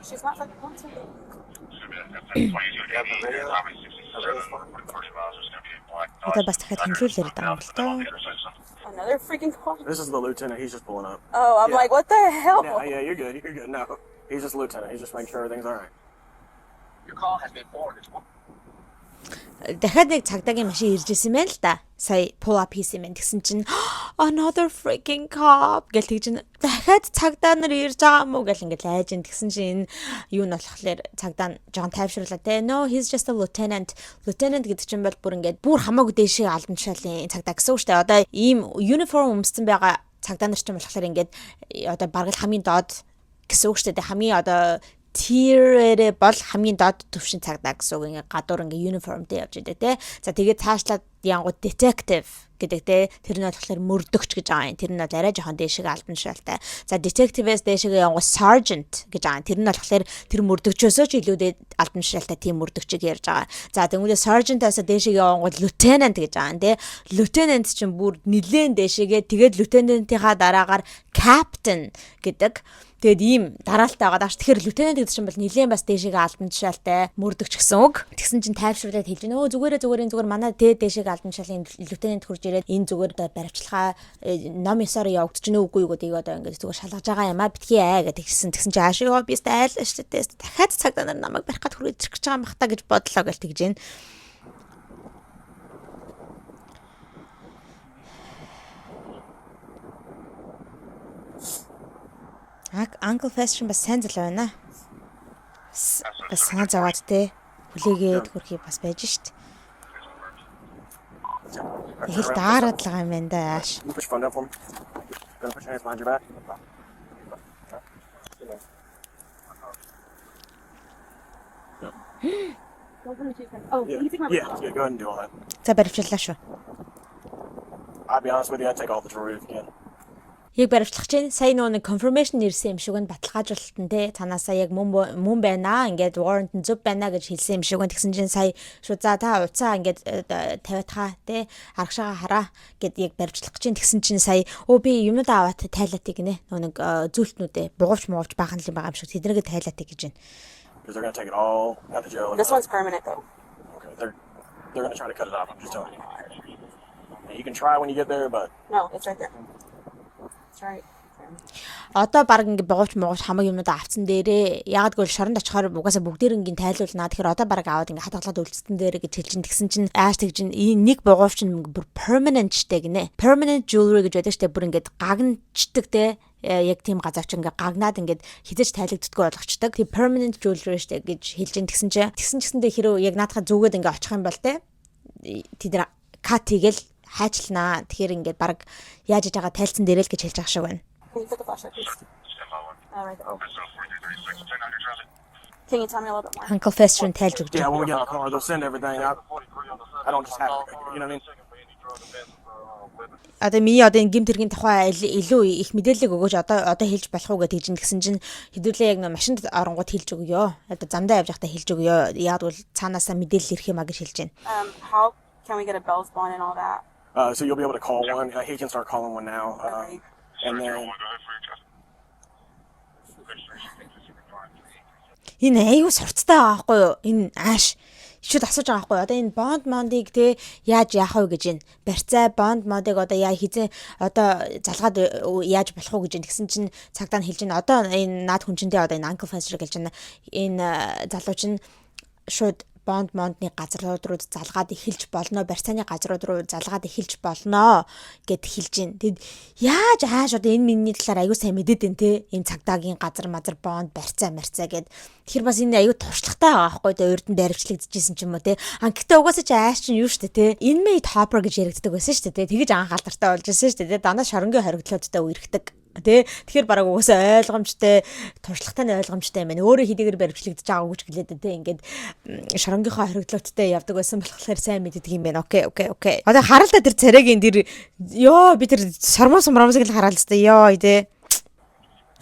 She's not like one to Одоо бас дахиад хөндлөл яриад байгаа юм л тоо. another freaking call. This is the lieutenant. He's just pulling up. Oh, I'm like, what the hell? Yeah, you're good. You're good. No, he's just a lieutenant. He's just making sure everything's all right. Your call has been forwarded. Дахиад нэг цагдаагийн машин ирж исэн байна л да. Сая pull up хийсэн юм тэгсэн чинь another freaking cop гэл тэгж дахиад цагдаа нар ирж байгаа юм уу гэл ингээд айж ин тэгсэн чинь юу нь болохоор цагдаа жоон тайвшрууллаа те. No, he's just a lieutenant. Lieutenant гэдэг чинь бол бүр ингээд бүр хамаагүй дээшээ алдан тушаалын цагдаа гэсэн үг шүү дээ. Одоо ийм uniform өмссөн байгаа цагдаа нар ч юм болохоор ингээд одоо бараг хамгийн доод гэсэн үг шүү дээ. Хамгийн одоо tier-ээр бол хамгийн доод түвшин цагдаа гэсэн үг ингээ гадуур ингээ uniformтэй явж идэг те. За тэгээд цаашлаад янгууд detective гэдэг те. Тэр нь болохоор мөрдөгч гэж байгаа юм. Тэр нь бол арай жоохон дээшээ албан шалтай. За detective-ээс дээшээ янгууд sergeant гэж байгаа юм. Тэр нь болохоор тэр мөрдөгчөөсөө ч илүүтэй албан шалтай тийм мөрдөгчийг ярьж байгаа. За тэгвэл sergeant-аас дээшээ янгууд lieutenant гэж байгаа юм те. Lieutenant чинь бүр нилээн дээшээгээ тэгээд lieutenant-ийнхаа дараагаар captain гэдэг. Тэгээд ийм дараалтаа байгаа. Тэгэхээр lieutenant гэдэг чинь бол нилээн бас дээшээгээ албан тушаалтай мөрдөгч гэсэн үг. Тэгсэн чинь тайвшруулаад хэлж байна. Өө зүгээр манай дээшээгээ албан тушаалын lieutenant хурж ирээд энэ зүгээр одоо баримтчилгаа ном ёсоор явагдаж гэнэ үгүй юу гэдгийг одоо ингээд зүгээр шалгаж байгаа юм а битгий гэдэг гэсэн чинь ааш ёо би өстэй айлаа шүү дээ. Дахиад цагдаа нар намайг барих гад хүрээд ирэх гэж байгаа юм бах та гэж бодлоо гэл тэгж байна. Uncle Fester бас сайн зал байна. Бас санаа зовоод те хүлээгээд хөрхий бас байж шít. Их даарад л байгаа юм байна да ааш. Push your phone down for me. Gonna put your hands behind your back. Oh, can you take my Yeah, go ahead and do all that. За баримтлалаа шүү. I'll be honest with you, I'd take all the jewelry if you can. Яг баримтлах чинь сая нэг confirmation ирсэн юм шиг нь баталгаажуулалт нь те цаанаасаа яг мөн байна ингээд warrant нь зөв байна гэж хэлсэн юм шиг нь тэгсэн чинь сая шууд за та уцаа ингээд тавиадхаа те аргашаага хараа гэд яг баримтлах чинь тэгсэн чинь сая би юмудаа аваад тайлаатыг гинэ нэг зүйлтнүүдээ бугуулж баахан л юм байгаа юм шиг тэднийгээ тайлаатыг гэж байна. Because they're gonna take it all out the jail. This one's permanent though. Okay, they're gonna try to cut it off. I'm just telling you. You can try when you get there, but No, it's right there. It's right. Одоо баг ингээд бугуулж хамаг юмудаа авцсан дээрээ ягаад гэвэл шоронд очихоор угаасаа бүгдээрнгийн тайлуулнаа тэгэхээр одоо баг аваад ингээд хатгалаад үлдсэн дээрээ гэж хэлж ин тэгсэн чинь ааш тэгж энэ нэг бугуувч нь бүр permanent штэ гинэ. Permanent jewelry гэж байдаг штэ бүр ингээд гагнчдаг те яг тийм газар ч ингээд гагнаад ингээд хизэж тайлагддаггүй болгочдөг. Тийм permanent jewelry штэ гэж хэлж ин тэгсэн чсэндээ хэрэг яг наадахаа зүгээд ингээд очих юм бол те тэд кат хийгээл хайчлнаа. Тэгэхээр ингээд баг яаж иж байгаа тайлцсан дээрээ л гэж хэлж байгаа шиг байна. Can you put the flashlight, please? Right there. Can you tell me a little bit more? Uncle Fester тайлж өгч. yeah, when we get in the car, they'll send everything out. I don't just have it. You know what I mean? Одоо миний одоо энэ гимт хэргийн тухай илүү их мэдээлэл өгөөж одоо хэлж болох уу гэж тэгсэн чинь хэдүүлээ яг нэг машинд оронгууд хэлж өгөө. Одоо замдаа явж байхдаа хэлж өгөө. Яг бол цаанаасаа мэдээлэл ирэх юм а гэж хэлж байна. How can we get a Bell's bond and all that? So you'll be able to call one. He can start calling one now. Okay. And then Энэ аюу сурцтай байгаа байхгүй юу? Энэ ааш шууд асууж байгаа байхгүй юу? Одоо энэ бонд мондыг те яаж яах вэ гэж байна. Барьцаа бонд модыг одоо яа хизээ одоо залгаад яаж болох уу гэж тэгсэн чинь цагдаа нь хэлж байна. Одоо энэ наад хүн чиндээ одоо энэ Uncle Fester гэж байна. Энэ залуу чинь шууд бонд мондны газрууд руу залгаад эхэлж болно, барьцааны газрууд руу залгаад эхэлж болно гэд хэлж гин. Тэгэд яаж ааш одоо энэ миний талаар аюу сайн мэдээд байна те. Энэ цагдаагийн газар мазар бонд барьцаа гэд. Тэгэхээр бас энэ аюу туршлагатай байгаа байхгүй те. Урд нь баримтлагдчихсэн ч юм уу те. Гэхдээ угаасаа ч ааш чинь юу штэ те. Inmate hopper гэж яригддаг байсан штэ те. Тэгэж анхааралтай болж байсан штэ те. Дандаа шоронгийн хоригдлуудтай үерхдэг. Тэгэхээр бараг угаасаа ойлгомжтой, туршлагатай нь ойлгомжтой юм байна. Өөрөө хэдийгээр баримтлагдаж байгаагүй ч гэлээд те. Ингээд шоронгийнхоо хоригдлуудтай явдаг байсан болохоор сайн мэддэг юм байна. Окей. Одоо харалта тэр царайгийн тэр ёо би тэр сормоосыг л хараал л та ёо те.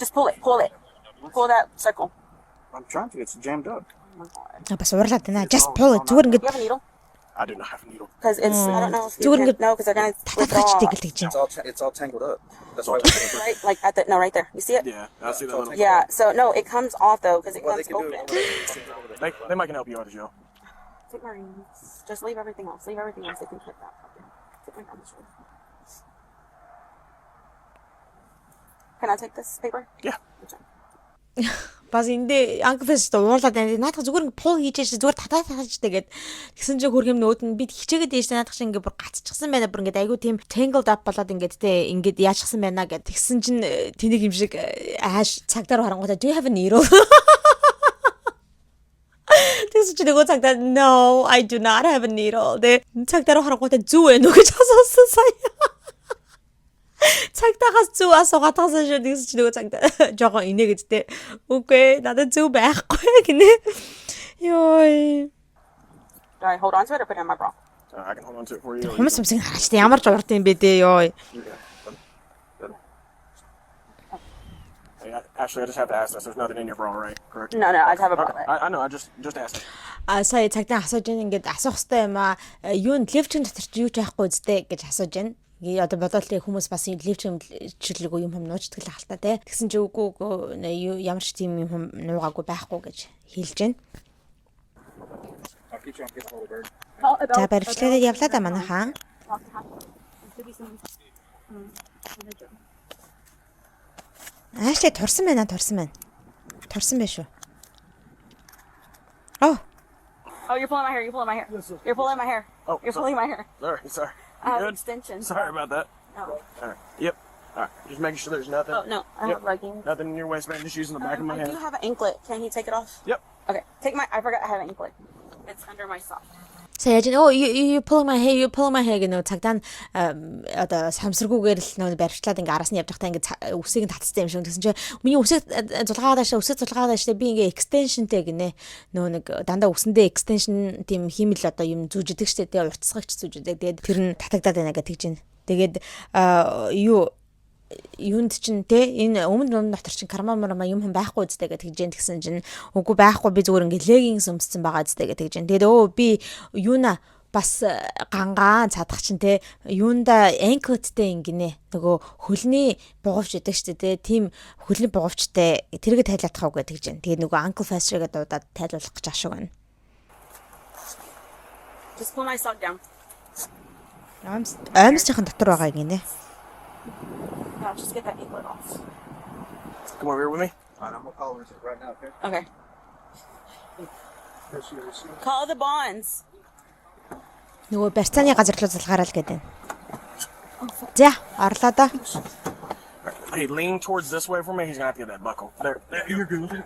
Just pull it. Pull that circle. I'm trying to. It's jammed up. Бас уурлаад байна. Just pull it. Зүгээр Do you ингээд have a needle? I do not have a needle. Because it's, I don't know if you Зүгээр can, ингээд no, because they're going to татгахчдаг withdraw. л гэж байна. It's all tangled up. That's why. Right, like at the, no, right there. You see it? Yeah, I see that little. Yeah, so no, it comes off though, because it Well, they comes can do open. it. They might can help you out of jail. Take my rings. Just leave everything else. Leave everything else. They can clip that. Take my garbage. Can I take this paper? Yeah. Бас эндээ Uncle Fester уурлаад байна. Наадах зүгээр ингээд пул хийж яаж зүгээр татаачтай гэд. Тэгсэн чинь хөрх юм нөөд нь бид хичээгээд дээш наадах чинь ингээд бүр гацчихсан байна. Бүр ингээд айгу тийм tangled up болоод ингээд те ингээд яачсан байна гэд. Тэгсэн чинь тэнийг юм шиг ааш цагдаар харангуудаа do you have a needle? Тэгсэн чинь нөгөө цагдаа no I do not have a needle. Тэ цагдаар харангуудаа зүү байна уу гэж асуусан сая. Цагдаагаас зүг асуугаатаас шүү гэсэн чинь нөгөө цагдаа жоохон инээ гэдтэй. Үгүй надад зүг байхгүй гинэ. Йой. Do I hold on to it or put it in my bra? I can hold on to it for you. Хүмүүс юмсыг хараач тэ ямар ч урт юм бэ дээ ёо. Hey, actually, I just have to ask this. There's nothing in your bra, right? Correct? No, I have a Okay, bralette. I know. I just asked. Сая цагдаа асууж ин ингээд асуух хэвээр юм аа. Юу н левчгийн дотор чи юу ч байхгүй үстэй гэж асууж байна. Одоо бодвол хүмүүс бас левчгийн чиглэлгүй юм нуучдаг л хаалтаа те. Тэгсэн чи үгүй ямар ч тийм юм нуугаагүй байхгүй гэж хэлж байна. За баримтлаад явлаа да манай хаан. Ааштай турсан байна. Турсан байна шүү. Oh, you're pulling my hair. You're pulling my hair. You're pulling my hair. Oh, You're pulling my hair. Sorry. I have Good. extensions. Sorry about that. Oh. All right. Yep. All right. Just making sure there's nothing. Oh, no, I have leggings. Nothing in your waistband. Just using the back of my I do hand. have an anklet. Can he take it off? Yep. Okay. I forgot I have an anklet. It's under my sock. Сая яж you pull my hair гэнэ цагдаа нь одоо самсаргүйгээр л нөө барьчлаад ингээ араас нь явж байхдаа ингээ үсийг нь татцсан юм шиг гэсэн чинь миний үсийг зулгаагаад аштай би ингээ extensionтэй гинэ нөө нэг дандаа үсэндээ extension тийм хиймэл одоо юм зүүждэг штэ тэгээ уртсгагч зүүждэг тэгээд тэр нь татагдаад байна гэж тэгж байна. Тэгээд юу юунд чинь те энэ өмнө дотор чинь карма юм хүн байхгүй үстэй гэж тэгсэн чинь үгүй байхгүй би зүгээр ингээ леггинс өмссөн байгаа үстэй гэж тэгж. Тэгээд би юуна бас гангаан цадах чинь те юунда анклеттэй ингэнэ нөгөө хөлний бугавч идэг штэ те тийм хөлний бугавчтай тэргээ тайлаадах уу гэж тэгж. Тэгээд нөгөө ankle faster гэдэг удаад тайлуулах гэж ашиг байна. Just pull my sock down. Аймсчихын дотор байгаа ингэнэ. No, just get that anklet off. Come over here with me. All right, I'm gonna call her right now, okay? Okay. Call the bonds. Нөгөө барьцааны газар руу залгаарай л гэдэг. За, орлоо да. Hey, lean towards this way for me. He's gonna have to get that buckle. There. You're good.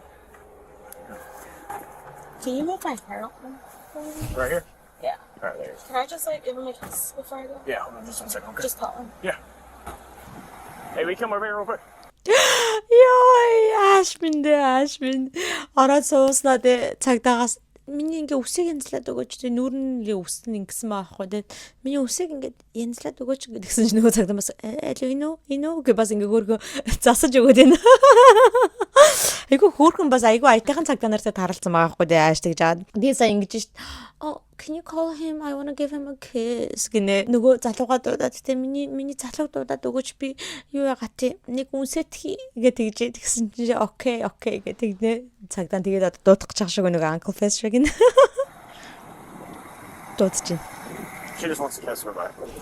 Can you move my hair out? Right here. Yeah. All right, there. Can I just like give him a kiss before I go? Yeah, hold on just a second. Okay. Just call him. Yeah. Hey, will you come over here real quick? Йой, аашмин. Ороод сууснаа тэ цагдаагаас миний ингээ үсийг янзлаад өгөөч тэ нүүрнээ үс нь ингэсэн баахгүй тэ миний үсийг ингээ янзлаад өгөөч гэсэн чинь нөгөө цагдаас инөө гэ бас ингээ хөөргөө засаж өгөөд байна. Айгу хөөргөн бас айгу аятайхан цагдаа нартай таралцсан баахгүй тэ ааш тэгж жаад. Би сая ингэж шít. Oh, can you call him? I want to give him a kiss. Гинэ нөгөө залууга дуудаад тэ миний залууг дуудаад өгөөч би юу яагаад тэ нэг үнсэт гэ тэгж тэгсэн чинь окей гэ тэгнэ цагдаа тэгээд одоо дуудах гэж шиг нөгөө Uncle Fester гинэ. Дуудчих. She just wants to kiss her back. It's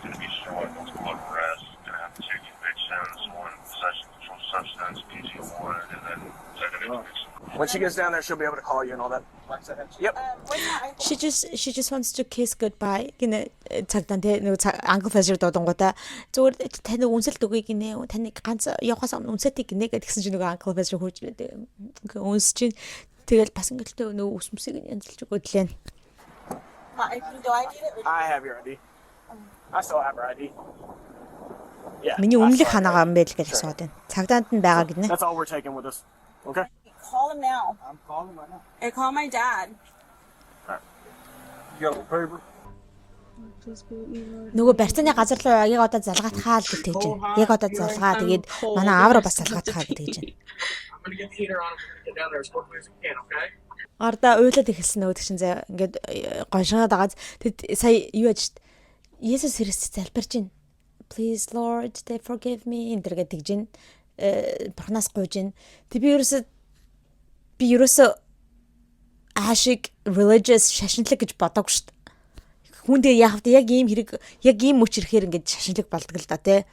going to be short, multiple arrests, going to have 2 convictions, 1 possession of controlled substance, PG1, and then second conviction. When she gets down there, she'll be able to call you and all that. Yep. She just wants to kiss goodbye. Гинэ цагдаа тэ нөгөө Uncle Fester дуудангуудаа зүгээр таны үнсэлт өгье гинэ. Таны ганц явахаас өмнө үнсэтийг гинэ гэдгсэн чинь нөгөө Uncle Fester хурж ингээ үнс чинь тэгэл бас ингээл нөгөө үсмсийг янзлж өгөөд лээ. Do I need it? I have your ID. I still have her ID. Yeah. Миний өмнөх ханаагаа юм байл гэж асууад байна. Цагдаанд нь байгаа гинэ. That's all we're taking with us. Okay? Call him now. I'm calling right now. And call my dad. You got a paper? Нөгөө барьцааны газар руу яг одоо залгаатхаа л гэж тэгж байна. Яг одоо залгаа тэгээд манай аав руу бас залгаатхаа гэж тэгж байна. I'm going to get the heater on. Get down there as quickly as we can, okay? Ардаа уйлаад ихэлсэн нөгөө чинь заа ингээд гоншоод агаад тэд сая юу яаж Есүс Христ залбирч байна. Please Lord, they forgive me энэ төр гэдэг чинь бурхнаас гуйж байна. Тэг би ерөөсө ашиг religious шашинлаг гэж бодоагүй шүү дээ. Хүн дээр яг ийм хэрэг яг ийм мөч ирэхээр ингээд шашинлаг болдог л да тий.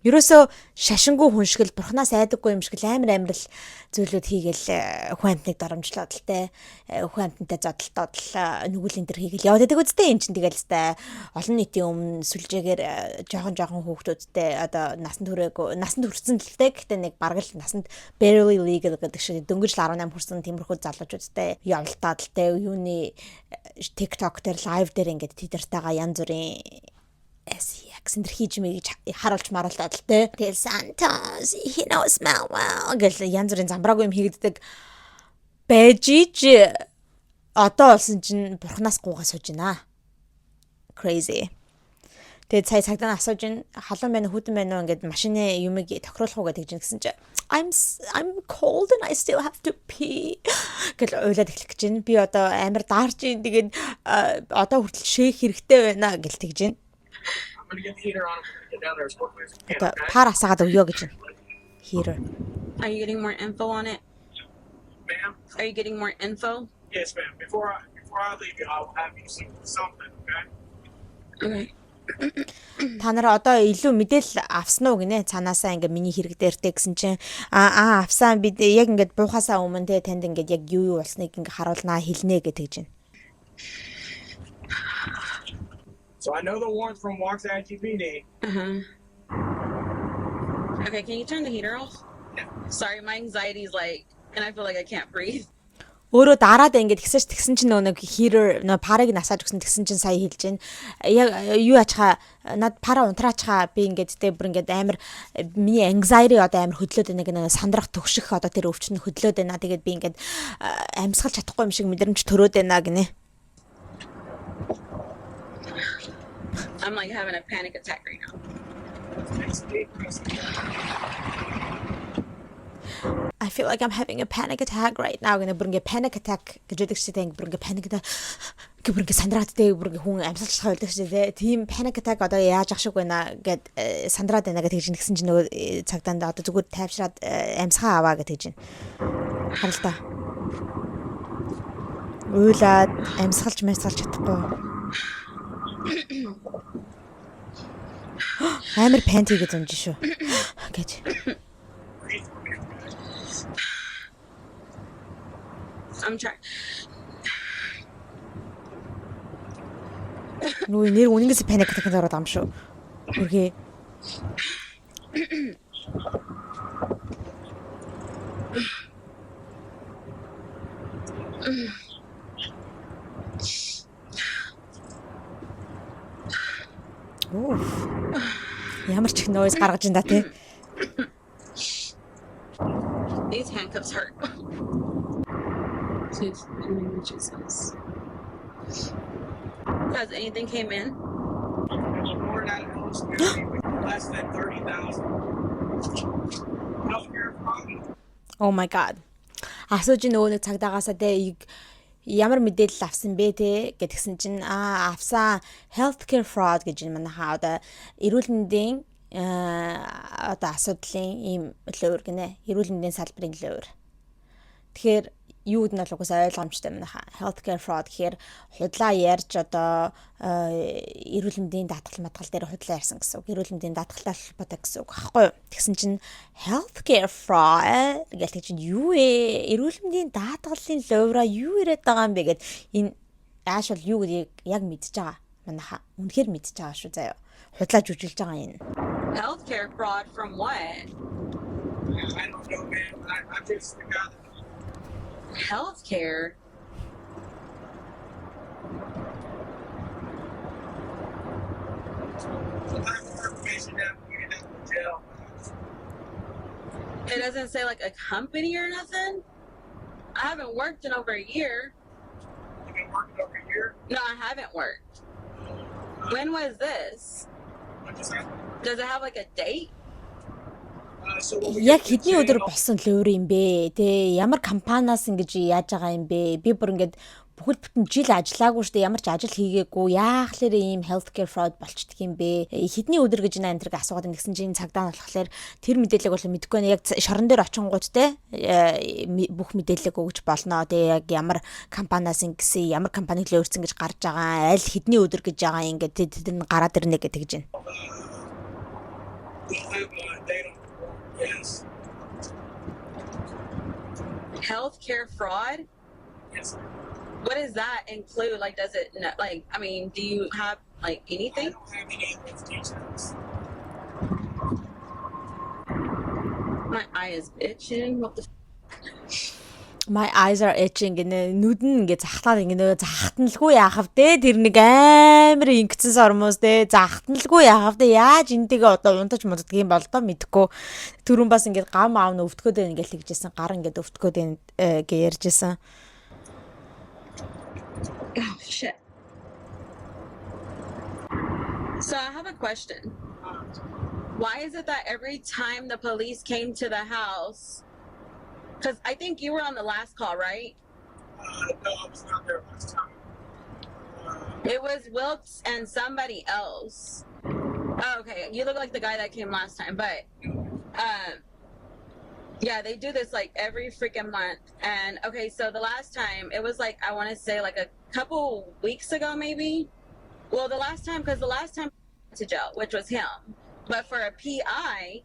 Ерөөсөө шашингүй хүн шиг л бурхнаас айдаггүй юм шиг л амар л зүйлүүд хийгээл хүн амтныг доромжлоод л те хүн амтнтай зодтолтоод л нүгэл энэ төр хийгээл яваад байдаг үстэй эн чинь тэгэл сте олон нийтийн өмнө сүлжээгээр жоохон хүүхдүүдтэй одоо насанд хүрсэн л те гэхдээ нэг бараг л насанд barely legal гэдэг шиг дөнгөж л 18 хүрсэн тиймэрхүү залуучуудтай явалтаад л те юуны TikTok дээр live дээр ингээд тийдэртэйгээ янз бүрийн accent хийж мэгж харуулж маруулдаад л те. Тэгэл Santos he knows smell well гэл янз бүрийн замбраагүй юм хийгддэг байж одоо болсон чинь бурхнаас гуугаа сууж байна. Crazy. Тэгээд сая цагдаа асууж ин халуун байна хүүдэн байна уу ингээд машины юмыг тохируулах уу гэдэг гэсэн чинь I'm cold and I still have to pee гэл ойлаад эхлэх гэж байна. Би одоо амар даарч ин тэгээд одоо хүртэл шээх хэрэгтэй байна гэл тэгж байна. I'm going to get the heater on. Get down there as quickly as we can, Одоо okay? пар асаагаад өгөө гэж байна. Heater. Are you getting more info on it? Ma'am? Are you getting more info? Yes, ma'am. Before I leave you, I'll have you see something, okay? Okay. Та нараа одоо илүү мэдээлэл авсан уу гинэ? Цаанаасаа ингээ миний хэрэг дээртэй гэсэн чинь авсан бид яг ингээд буухаасаа өмнө те танд ингээд яг юу болсныг ингээ харуулнаа хэлнэ гэж тэгж байна. So I know the warrant from Walks IGPD. Okay, can you turn the heater off? Sorry, my anxiety is like, and I feel like I can't breathe. Өөрөө дараад ингээд тэгсэн чинь нэг heater нөө парыг насааж өгсөн тэгсэн чинь сая хэлж байна. Яг юу ачаа над пара унтраачаа би ингээд тэ бүр ингээд амар миний anxiety одоо амар хөдлөөд байна нэг сандрах төгших одоо тэр өвчин хөдлөөд байна. Тэгээд би ингээд амьсгалж чадахгүй юм шиг мэдрэмж төрөөд байна гинэ. I'm like having a panic attack right now. I feel like I'm having a panic attack right now. Gonna bring a panic attack гэж яддаг шүү дээ. Bring a panic attack. Бэрнгэ сандраадтэй бэрнгэ хүн амьсгалж хойлдог шүү дээ. Тийм panic attack одоо яаж ах шиг байна гэд сандраад байна гэж тэгсэн чинь нөгөө цагдаанд одоо зүгээр тайвшраад амьсгаа аваа гэж тэгж байна. Харалта. Уйлаад амьсгалж чадахгүй. Амар панти гэж унж шүү. Гэж. I'm trying. Нүг нэр үнэнгээс паник атаканд ороод ам шүү. Үргээ. Оо. Ямар ч их noise гаргаж ин да тий. These handcuffs hurt. Jesus. Has anything came in? Less than 30,000. Oh my god. Асууж нөгөө нэг цагдаагаасаа те ямар мэдээлэл авсан бэ те гэдгсэн чинь авсан healthcare fraud гэж юм манайхаа одоо эрүүл мэндийн одоо асуудлын ийм лөөр гинэ. Эрүүл мэндийн салбарын лөөр. Тэгэхээр юуд нь бол угсаа ойлгомжтой манайхаа healthcare fraud гэхээр худлаа ярьж одоо эрүүл мэндийн даатгал дээр худлаа ярьсан гэсэн үг. Эрүүл мэндийн даатгалтай холбоотой гэсэн үг аахгүй юу? Тэгсэн чинь healthcare fraud гэдэг чинь юу вэ? Эрүүл мэндийн даатгалын ловра юу яриад байгаа юм бэ гэд энэ ааш бол юу гэдгийг яг мэдчихэж байгаа манайхаа. Үнэхээр мэдчихэж байгаа шүү заяа. Худлаа жүжилж байгаа энэ. Healthcare fraud from what? I don't know, man. I'm just the guy that Healthcare? It doesn't say like a company or nothing? I haven't worked in over a year. You've been working over a year? No, I haven't worked. When was this? What just happened? Does it have like a date? So what we Яг did хэдний was өдөр say, болсон лөөр юм бэ? Тэ ямар компаниас ингэж яаж байгаа юм бэ? Би бүр ингэж бүхэл бүтэн жил ажиллаагүй штэ ямар ч ажил хийгээгүй. Яахлаар ийм healthcare fraud болчдөг юм бэ? Хэдний өдөр гэж энэ амтрыг асуугаад ингэсэн чинь цагдаа нь болохоор тэр мэдээллийг бол мэдэхгүй байна. Яг шорон дээр очингууд те бүх мэдээллийг өгч болно. Тэ яг ямар компаниас ингэсэн, ямар компаниг л өөрсөн гэж гарч байгаа. Аль хэдний өдөр гэж байгаа юм ингээд тэд нар гараад ирнэ гэж тэгж байна. we'll have a date on. Yes. Healthcare fraud? Yes. What does that include? Like, does it, like, I mean, do you have, like, I anything? don't have any of those details. My eye is itching. What the My eyes are itching гэнэ нүд нь ингээ захлаад ингээ захтналгүй яахав те тэр нэг амар ингэсэн сормоос те захтналгүй яахав те яаж энтэйгээ одоо унтаж муддаг юм бол доо мэдхгүй түрүүн бас ингээ гам аав нь өвтгөөд байна гэж хэлжсэн гар ингээ өвтгөөд байна гэж ярьжсэн. Oh, shit. So I have a question. Why is it that every time the police came to the house, because I think you were on the last call, right? No, I was not there last time. It was Wilkes and somebody else. Oh, okay. You look like the guy that came last time, but yeah, they do this like every freaking month. And okay, so the last time it was like, I want to say like a couple weeks ago, maybe. Well, the last time to jail, which was him, but for a PI,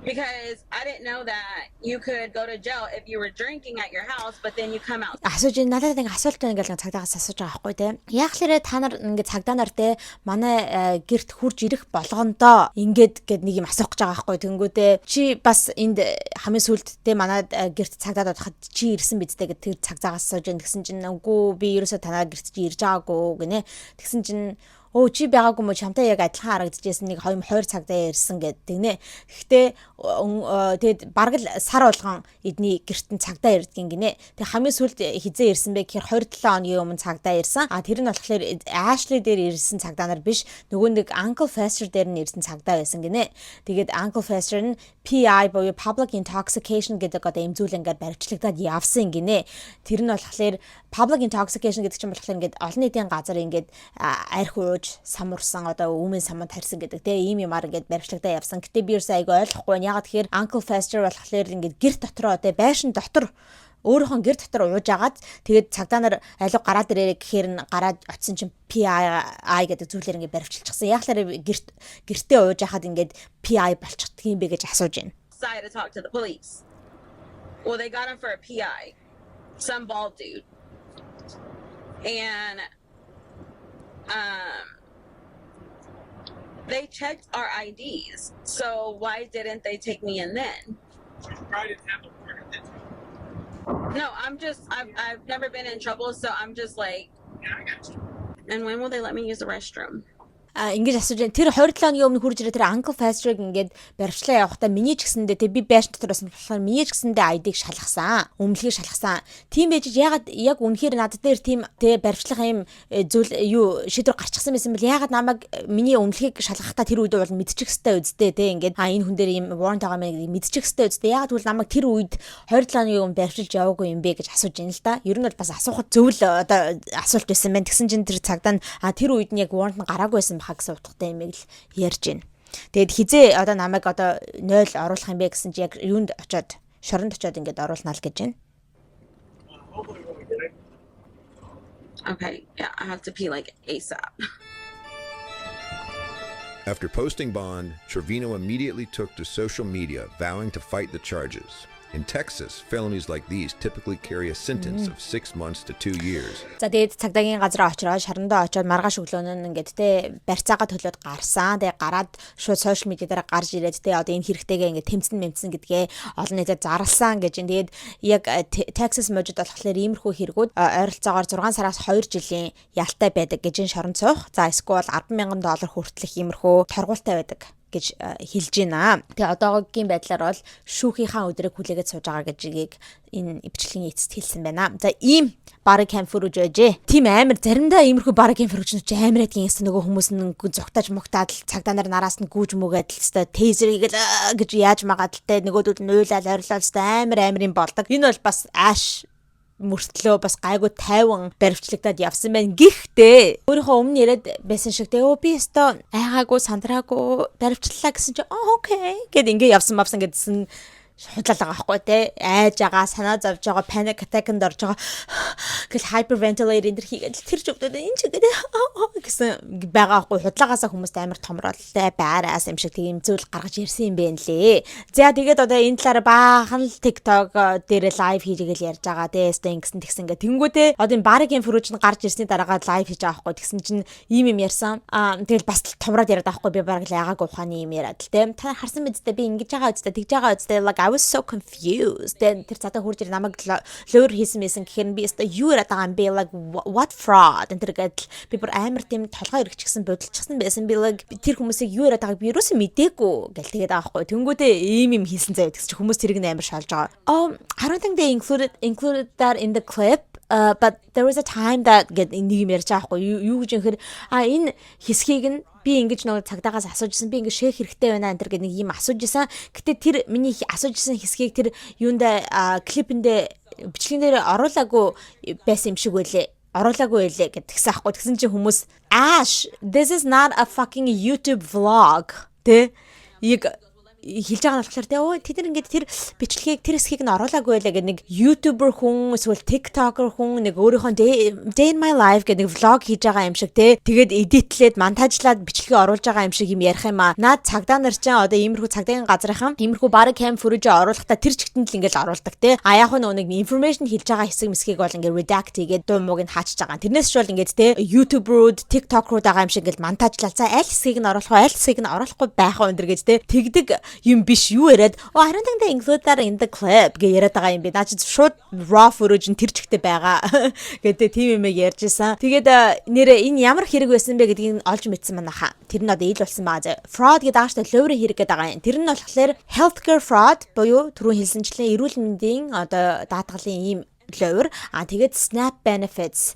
because I didn't know that you could go to jail if you were drinking at your house, but then you come out. Асууж надад нэг асуулт байна гэж цагдаагаас асууж байгаа байхгүй те. Яахлаарэ та нар ингээ цагдаа нар те манай гэрт хурж ирэх болгондоо ингээд гээд нэг юм асуух гэж байгаа байхгүй. Тэнгүүтээ чи бас энд хамгийн сүлд те манай гэрт цагдаад бодоход чи ирсэн бидтэй гэд тэр цагдаагаас асууж байна гэсэн чинь үгүй би ерөөсөө танаа гэрт чи ирж байгаагүй гинэ. Тэгсэн чинь өө чи байгаагүй мө чамтай яг адилхан харагдчихсэн нэг 2 цагдаа ирсэн гэдэг нэ. Гэхдээ тэгэд бараг л сар болгон эдний гэртэн цагдаа ирдгийн гинэ. Тэг хамгийн сүүлд хизээ ирсэн бэ гэхээр 27 хоногийн өмнө цагдаа ирсэн. Тэр нь болохоор Ashley дээр ирсэн цагдаа нар биш. Нөгөө нэг Uncle Fester дээр нь ирсэн цагдаа байсан гинэ. Тэгээд Uncle Fester нь PI буюу Public Intoxication гэдэг одоо эмзүүлэнгээр баривчлагдаад явсан гинэ. Тэр нь болохоор Public Intoxication гэдэг чинь болохоор ингээд олон нийтийн газар ингээд арх ууж самурсан одоо өмнө саманд харьсан гэдэг те ийм юмар ингээд баривчлагдаа явсан. Гэтэ би ерөөсөө айгүй ойлгохгүй. Ягаад тэгэхээр Uncle Fester болохоор ингээд гэр дотроо те байшин дотор өөрийнхөө гэр дотор ууж агаад тэгээд цагдаа нар алив гараад ирээ гэхээр нь гараад очисон чинь PI гэдэг зүйлээр ингээд баривчилчихсан. Яахлаар гэртээ ууж ахад ингээд PI болчихдаг юм бэ гэж асууж байна. Decided to talk to the police. Well, they got him for a PI, some bald dude, and they checked our IDs. So why didn't they take me in then? No, I've never been in trouble, so I'm just like, and when will they let me use the restroom? Ингэж асууж байна. Тэр 27 хоногийн өмнө хурж ирээ тэр Uncle Fester-ыг ингээд баривчлаа явахдаа миний ч гэсэндээ тэг би байшин дотор байсан болохоор миний ч гэсэндээ ID-г шалгасан. Өмнөлгийг шалгасан. Тийм байж ягаад яг үнэхээр надад дээр тийм тэг баривчлах юм зүйл юу шийдвэр гарчихсан байсан бэл ягаад намайг миний өмнөлгийг шалгахтаа тэр үед бол мэдчих хэвээр үздэй тэг ингээд энэ хүн дээр юм warrant байгаа мэй мэдчих хэвээр үздэй. Ягаад гэвэл намайг тэр үед 27 хоногийн өмнө баривчилж яваагүй юм бэ гэж асууж байна л да. Ер нь бол бас асуухад зөв л одоо асуулт байсан байна. Тэгсэн чинь тэр цагдаа тэр үед нь яг warrant нь гараагүй байсан гэсэн утгатай юм л ярьж байна. Тэгэд хизээ одоо намайг одоо 0 оруулах юм бэ гэсэн чи яг юунд очиод шоронд очиод ингээд оруулнаа л гэж байна. Okay, yeah, I have to pee like ASAP. After posting bond, Trevino immediately took to social media, vowing to fight the charges. In Texas, felonies like these typically carry a sentence of 6 months to 2 years. За тэгээд цагдаагийн газар очроо шорондоо очиод маргааш өглөөнөө ингээд те барьцаагаа төлөөд гарсан. Тэгээд гараад шууд сошиал медиа дээр гарч ирээд те одоо энэ хэрэгтэйгээ ингээд тэмцэн гэдгээ олон нийтэд зарласан гэж. Тэгээд яг Texas мужид болохоор иймэрхүү хэрэгүүд ойролцоогоор 6 сараас 2 жилийн ялтай байдаг гэж шоронд суух. За эсвэл $10,000 хүртэлх иймэрхүү торгуултай байдаг гэж хэлж байна. Тэгээ одоогийн байдлаар бол шүүхийнхаа өдрийг хүлээгээд сууж байгаа гэж энэ ивчлэгийн эцэст хэлсэн байна. За ийм бараг камфүрж байжээ. Тим амар заримдаа иймэрхүү бараг камфүрч нь амар гэдгийн ястаа нөгөө хүмүүс нь зогтааж мөгтаад цагдаа нар нараас нь гүүж мүгээд л хэвээр тейзерийг л гэж яаж магадaltaй нөгөөдөл нь уйлал орилол хэвээр амар юм болдог. Энэ бол бас ааш мөртлөө бас гайгүй тайван баривчлагдаад явсан байна. Гэхдээ өөрийнхөө өмнө яриад байсан шиг тэгээ би өстө айгаагүй сандраагүй баривчлалаа гэсэн чи окей гэд ингээ явсан гэдсэн худлаа байгаа байхгүй те айж байгаа санаа зовж байгаа panic attack-нд орж байгаа гэл hyperventilate энэ хийгээд тэр ч өвдөд энэ ч гэдэг гэсэн байгаа байхгүй худлаагаасаа хүмүүст амар томроолтой байраас юм шиг тийм зүйл гаргаж ирсэн юм байна лээ. За тэгээд одоо энэ талаар баахан л TikTok дээр live хийгээл ярьж байгаа те гэсэн тэгсэн гэ тэнгүүтээ одоо энэ барыг инфрууч нь гарч ирсний дараагаа live хийж байгаа байхгүй тэгсэн чинь ийм юм ярьсан. Тэгэл бас томроод яриад байгаа байхгүй би бараг л яагаагүй ухааны юм яриад л те та харсан мэт би ингэж байгаа үстэй тэгж байгаа үстэй like I was so confused. Then тэр цаатаа хурж ир намайг лөөр хийсэн гэхээр би өстө юу яриад байгаа юм бэ like what fraud энэ тэргээд би бүр амар тийм толгой эргэчихсэн бодолчихсан байсан би like тэр хүмүүсийг юу яриад байгааг би юусэн мэдээгүй гэл тэгээд байгаа хгүй тэнгүүтээ ийм юм хийсэн заяа тэгс чи хүмүүс тэрийг амар шалж байгаа. I don't think they included that in the clip. But there was a time that нэг юм ярьж байгаа хгүй юу гэж юм хэр энэ хэсгийг нь би ингэж нөгөө цагдаагаас асуужсэн би ингэ шээх хэрэгтэй байна энэ гэдэг нэг юм асуужсэн. Гэтэ тэр миний асуужсэн хэсгийг тэр юунда клипэндээ бичлэгэн дээр оруулаагүй байсан юм шиг байлээ. Оруулаагүй байлээ гэдгсэн аахгүй. Тэгсэн чинь хүмүүс Ash, this is not a fucking YouTube vlog. Тэ хэлж байгаа нь болохоор тэд нар ингээд тэр бичлэгийг тэр хэсгийг нь оруулаагүй байлаа гэдэг нэг YouTuber хүн эсвэл TikToker хүн нэг өөрийнхөө day in my life гэдэг нэг vlog хийж байгаа юм шиг тэгээд эдитлээд монтажлаад бичлэгээ оруулж байгаа юм шиг юм ярих юм аа. Наад цагдаа нар ч одоо иймэрхүү цагдаагийн газрынхан иймэрхүү бараг cam footage оруулахдаа тэр чигтэнд л ингээд оруулдаг яг нэг information хэлж байгаа хэсэг мэсгийг бол ингээд redact хийгээд дуу мууг нь хаачж байгаа. Тэрнээс ч бол ингээд YouTuber-ууд TikTok-рууд байгаа юм шиг ингээд монтажлал за аль хэсгийг нь оруулах вэ аль хэсгийг нь оруулахгүй байх вэ өндөр гэж тэгдэг юм биш юу яриад I don't think they include that in the clip гэж яриад байгаа юм би. Наа чи шууд raw footage нь тэр чигтээ байгаа гэдэг тийм юм ярьжсэн. Тэгээд нэрээ энэ ямар хэрэг байсан бэ гэдгийг олж мэдсэн манайха. Тэр нь одоо ил болсон байгаа зэ. Fraud гэдэг ааштай ловрын хэрэг гэдэг байгаа юм. Тэр нь болохоор healthcare fraud буюу түрүүн хэлсэнчлэн эрүүл мэндийн одоо даатгалын ийм ловр тэгээд SNAP benefits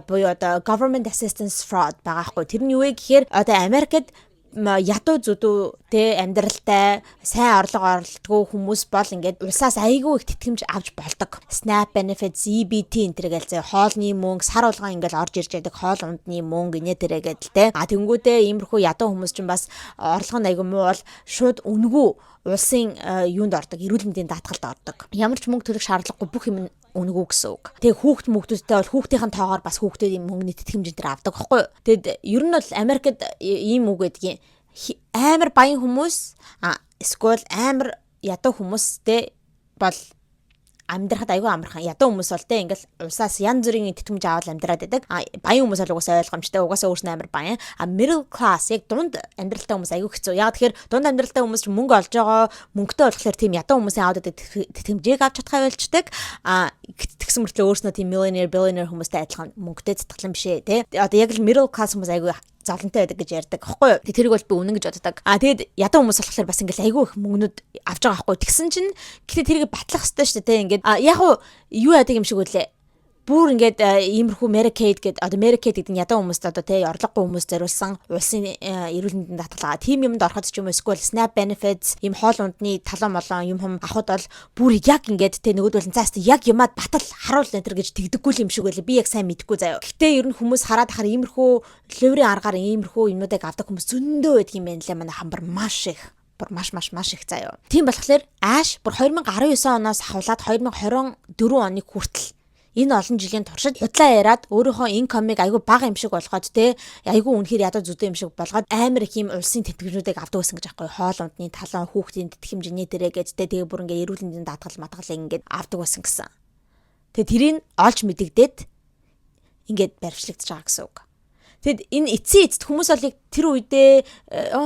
буюу одоо government assistance fraud байгаа хгүй. Тэр нь юу вэ гэхээр одоо Америкт ядуу зүдүү те амьдралтай сайн орлого орлогдгүй хүмүүс бол ингээд улсаас айгүй их тэтгэмж авч болдог. SNAP benefits, EBT энтэр гээл зэ хоолны мөнгө, сар болгон ингээд орж ирж байдаг хоол ундны мөнгө инээ тэрэ гэдэл те. Тэнгүүдээ иймэрхүү ядуу хүмүүс ч бас орлого нь айгүй муу бол шууд үнгүй улсын юунд ордог, эрүүл мэндийн даатгалд ордог. Ямар ч мөнгө төлөх шаардлагагүй бүх юм үнэгүй гэсэн үг. Тэгээ хүүхд мөнгөдтэй бол хүүхдийн тоогоор бас хүүхдүүд юм мөнгөний тэтгэмж энэ авдаг байхгүй юу? Тэгэд ер нь бол Америкт ийм үг гэдгийг амар баян хүмүүс эсвэл амар ядуу хүмүүстэй бол амьдрахад айгүй амархан. Ядуу хүмүүс бол те ингээл улсаас янз бүрийн тэтгэмж аваад амьдраад байдаг. Баян хүмүүс бол угаасаа ойлгомжтой, угаасаа өөрснөө амар баян. Middle class яг дунд амьдралтай хүмүүс айгүй хэцүү. Яг тэгэхээр дунд амьдралтай хүмүүс мөнгө олж байгаа, мөнгөтэй болохоор тийм ядуу хүмүүсийн аваад тэтгэмжийг авч чадхаа байлждаг. Тэгсэн мөртлөө өөрснөө тийм millionaire, billionaire хүмүүстэй адилхан мөнгөтэй цэцгэлэн биш ээ те. Одоо яг л middle class хүмүүс айгүй золонтой байдаг гэж ярьдаг аахгүй юу. Тэрийг бол би үнэн гэж боддог. Тэгээд ядуу хүмүүс болохоор бас ингээл айгүй их мөнгнүүд авч байгаа аахгүй. Тэгсэн чинь гэтээ тэрийг батлах хэрэгтэй шүү дээ те. Ингээд яг юу яадаг юм шиг үлээ. Бүр ингээд иймэрхүү Medicaid гэдэг одоо Medicaid гэдэг нь ядуу хүмүүст одоо те орлогогүй хүмүүс зориулсан улсын эрүүл мэндийн даатгалаа. Тим юмд ороход ч юм уу эсвэл SNAP benefits ийм хоол ундны талан молон юм авахд бол бүр яг ингээд те нөгөөдөл цаас яг юмад батал харуул энэ төр гэж тэгдэггүй юм шиг байлаа. Би яг сайн мэдэхгүй заяа. Гэтэ ер нь хүмүүс хараад ахаар иймэрхүү леврийн аргаар иймэрхүү юмнуудыг авдаг хүмүүс зөндөө байдаг юм байна лээ. Манай хамбар маш их маш их заяа. Тийм болохоор Ash бүр 2019 оноос ахуулаад 2024 оны хүртэл энэ олон жилийн туршид худлаа яриад өөрийнхөө инкомыг айгүй бага юм шиг болгоод те айгүй үнэхээр ядуу зүдэ юм шиг болгоод амар их юм улсын тэтгэмжүүдийг авдаг байсан гэж аахгүй хоол ундны талан хүүхдийн тэтгэмжний дээрээ гэж те тэгээ бүр ингээ эрүүл мэндийн даатгал матгалыг ингээд авдаг байсан гэсэн. Тэгээ тэрийг олж мэдэгдээд ингээд баримтлагдаж байгаа гэсэн үг. Тэгэд энэ эцэст хүмүүс бол тэр үедээ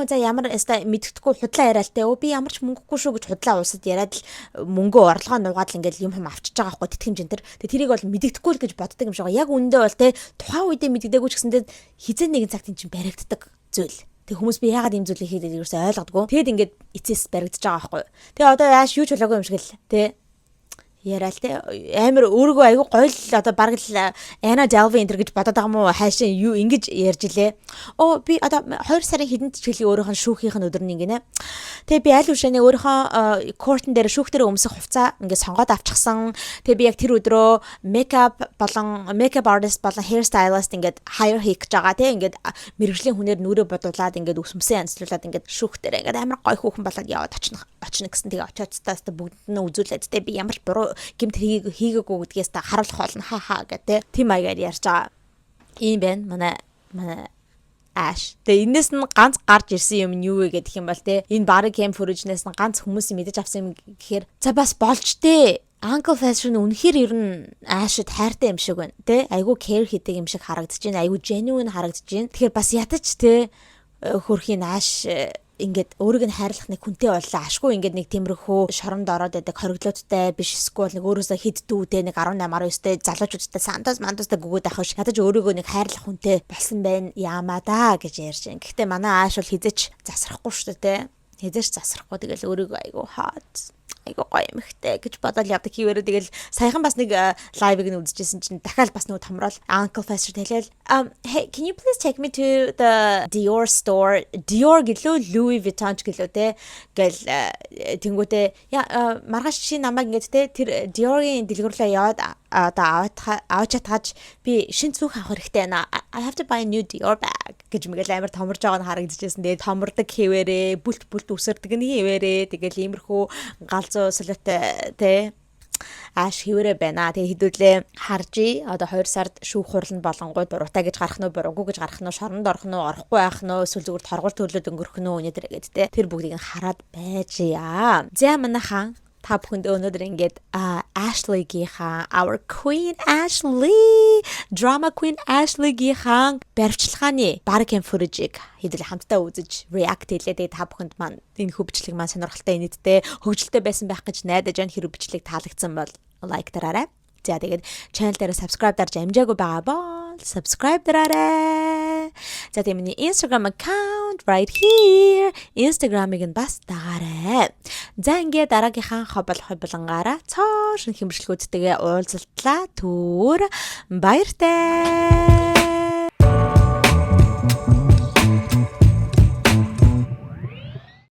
за ямар мэддэхгүй худлаа яриа л те би ямар ч мөнгөгүй шүү гэж худлаа улсад яриад л мөнгөө орлогоо нугаад л ингээл юм авчиж байгаа байхгүй тэтгэмж энэ төр. Тэгээ тэрийг бол мэддэхгүй л гэж боддог юм шиг байгаа. Яг үндэ бол те тухайн үедээ мэддэггүй ч гэсэндээ хизээ нэгэн цагт эн чинь баригддаг зүйл. Тэг хүмүүс би яагаад ийм зүйлийг хийдэг ерөөсөй ойлгодгүй. Тэгэд ингээд эцэс баригдаж байгаа байхгүй. Тэгээ одоо яаш юу ч болоогүй юм шиг л те яриа л те амар өөрийгөө айгүй гоё л одоо бараг л Anna Delvey энэ гэж бодоод байгаа мó хайшаа юу ингэж ярьж илээ. Би одоо 2 сарын хэдэнд чихлийн өөрийнх нь шүүхийнх нь өдөр нь ингэнэ. Тэгээ би аль үшэний өөрийнхөө кортон дээр шүүх дээр өмсөх хувцас ингээд сонгоод авчихсан. Тэгээ би яг тэр өдрөө makeup artist болон hair stylist ингээд hire хийх гэж байгаа те ингээд мэрэгжлийн хүнээр нүрээ бодуулаад ингээд өсмөсөн янзлуулаад ингээд шүүх дээр ингээд амар гоё хүүхэн болоод яваад очно гэсэн. Тэгээ очиод тастаа бүгд нь үзүүлээд те би ямар ч буруу гэмт хийгээгүй гэдгээс та харуулах болно хаа гэдэг тийм аягаар ярьж байгаа. Ийм байна манай Ash. Тэгээ энэс нь ганц гарч ирсэн юм нь юу вэ гэдэг юм бол те энэ body cam footage-нээс нь ганц хүмүүсийн мэдэж авсан юм гэхээр за бас болж те Uncle Fester нь үнэхээр ер нь Ash-д хайртай юм шиг байна те айгу care хийдэг юм шиг харагдаж байна. Айгу genuine харагдаж байна. Тэгэхээр бас ядаж те хөрхийн Ash ингээд өөрийг нь хайрлах нэг хүнтэй боллоо ашгүй ингээд нэг тиймэрхүү шоронд ороод байдаг хориглоодтай биш эсвэл нэг өөрөөсөө хид дүүтэй нэг 18 19-тэй залуучуудтай сантос мантостай гүгөөд авах шатаж өөрийгөө нэг хайрлах хүнтэй болсон байна яамаа да гэж ярьж байна. Гэхдээ манай Ash бол хизэж засрахгүй шүү дээ. Хизэж засрахгүй тэгэл өөрийгөө айгу хаад айгу гоё эмхтэй гэж бодоод явдаг хийвэрээ тэгэл саяхан бас нэг лайвыг нь үзчихсэн чинь дахиад бас нөгөө томрол Uncle Fester хэлээл hey can you please take me to the Dior store Dior гэлөө Louis Vuitton гэлөө те гэл тэнгүүтээ маргааш чи намайг ингээд те тэр Dior-ийн дэлгүүрлээ яваад одоо аваад чатгаж би шинэ цүнх авах хэрэгтэй байна. I have to buy a new Dior bag гэж мэгэл амар томорж байгаа нь харагдчихсэн. Тэгээд томордог хэвээрээ бүлт үсэрдэг нь хэвээрээ тэгэл иймэрхүү галзуу солиотой те Ash хэвээрээ байна. Тэгээд хэдүүлээ харжи одоо 2 сард шүүх хурланд болонгууд буруутай гэж гарах нь буруугүй гэж гарах нь шоронд орох нь орохгүй байх нь эсвэл зүгээр торгуул төлөөд өнгөрөх нь өнөдөр гэдэг те тэр бүгдийг нь хараад байж яа. За манайхан та бүхэнд өнөөдөр ингээд Ashley-гийнхаа our Queen Ashley, drama Queen Ashley-гийнхаа баримтчилгааны барcam footage-ийг хэдүүл хамтдаа үзэж react хийлээ. Тэгээ та бүхэнд маань энэ хөвчлэг маань сонирхолтой нийтдээ хөвгөлтэй байсан байх гэж найдаж байна. Хэрэг бичлэг таалагдсан бол лайк дараарай. За тэгээд channel дээр subscribe дарж амжаагүй байгаа бол subscribe дараарай. За тэгээд миний Instagram account right here. Instagram-ыг нь бас дагаарай. За ингээд дараагийнхаа хоболонгаараа цоо шин хэмжлэгүүдтэйгээ уулзалтлаа. Түр баяртай.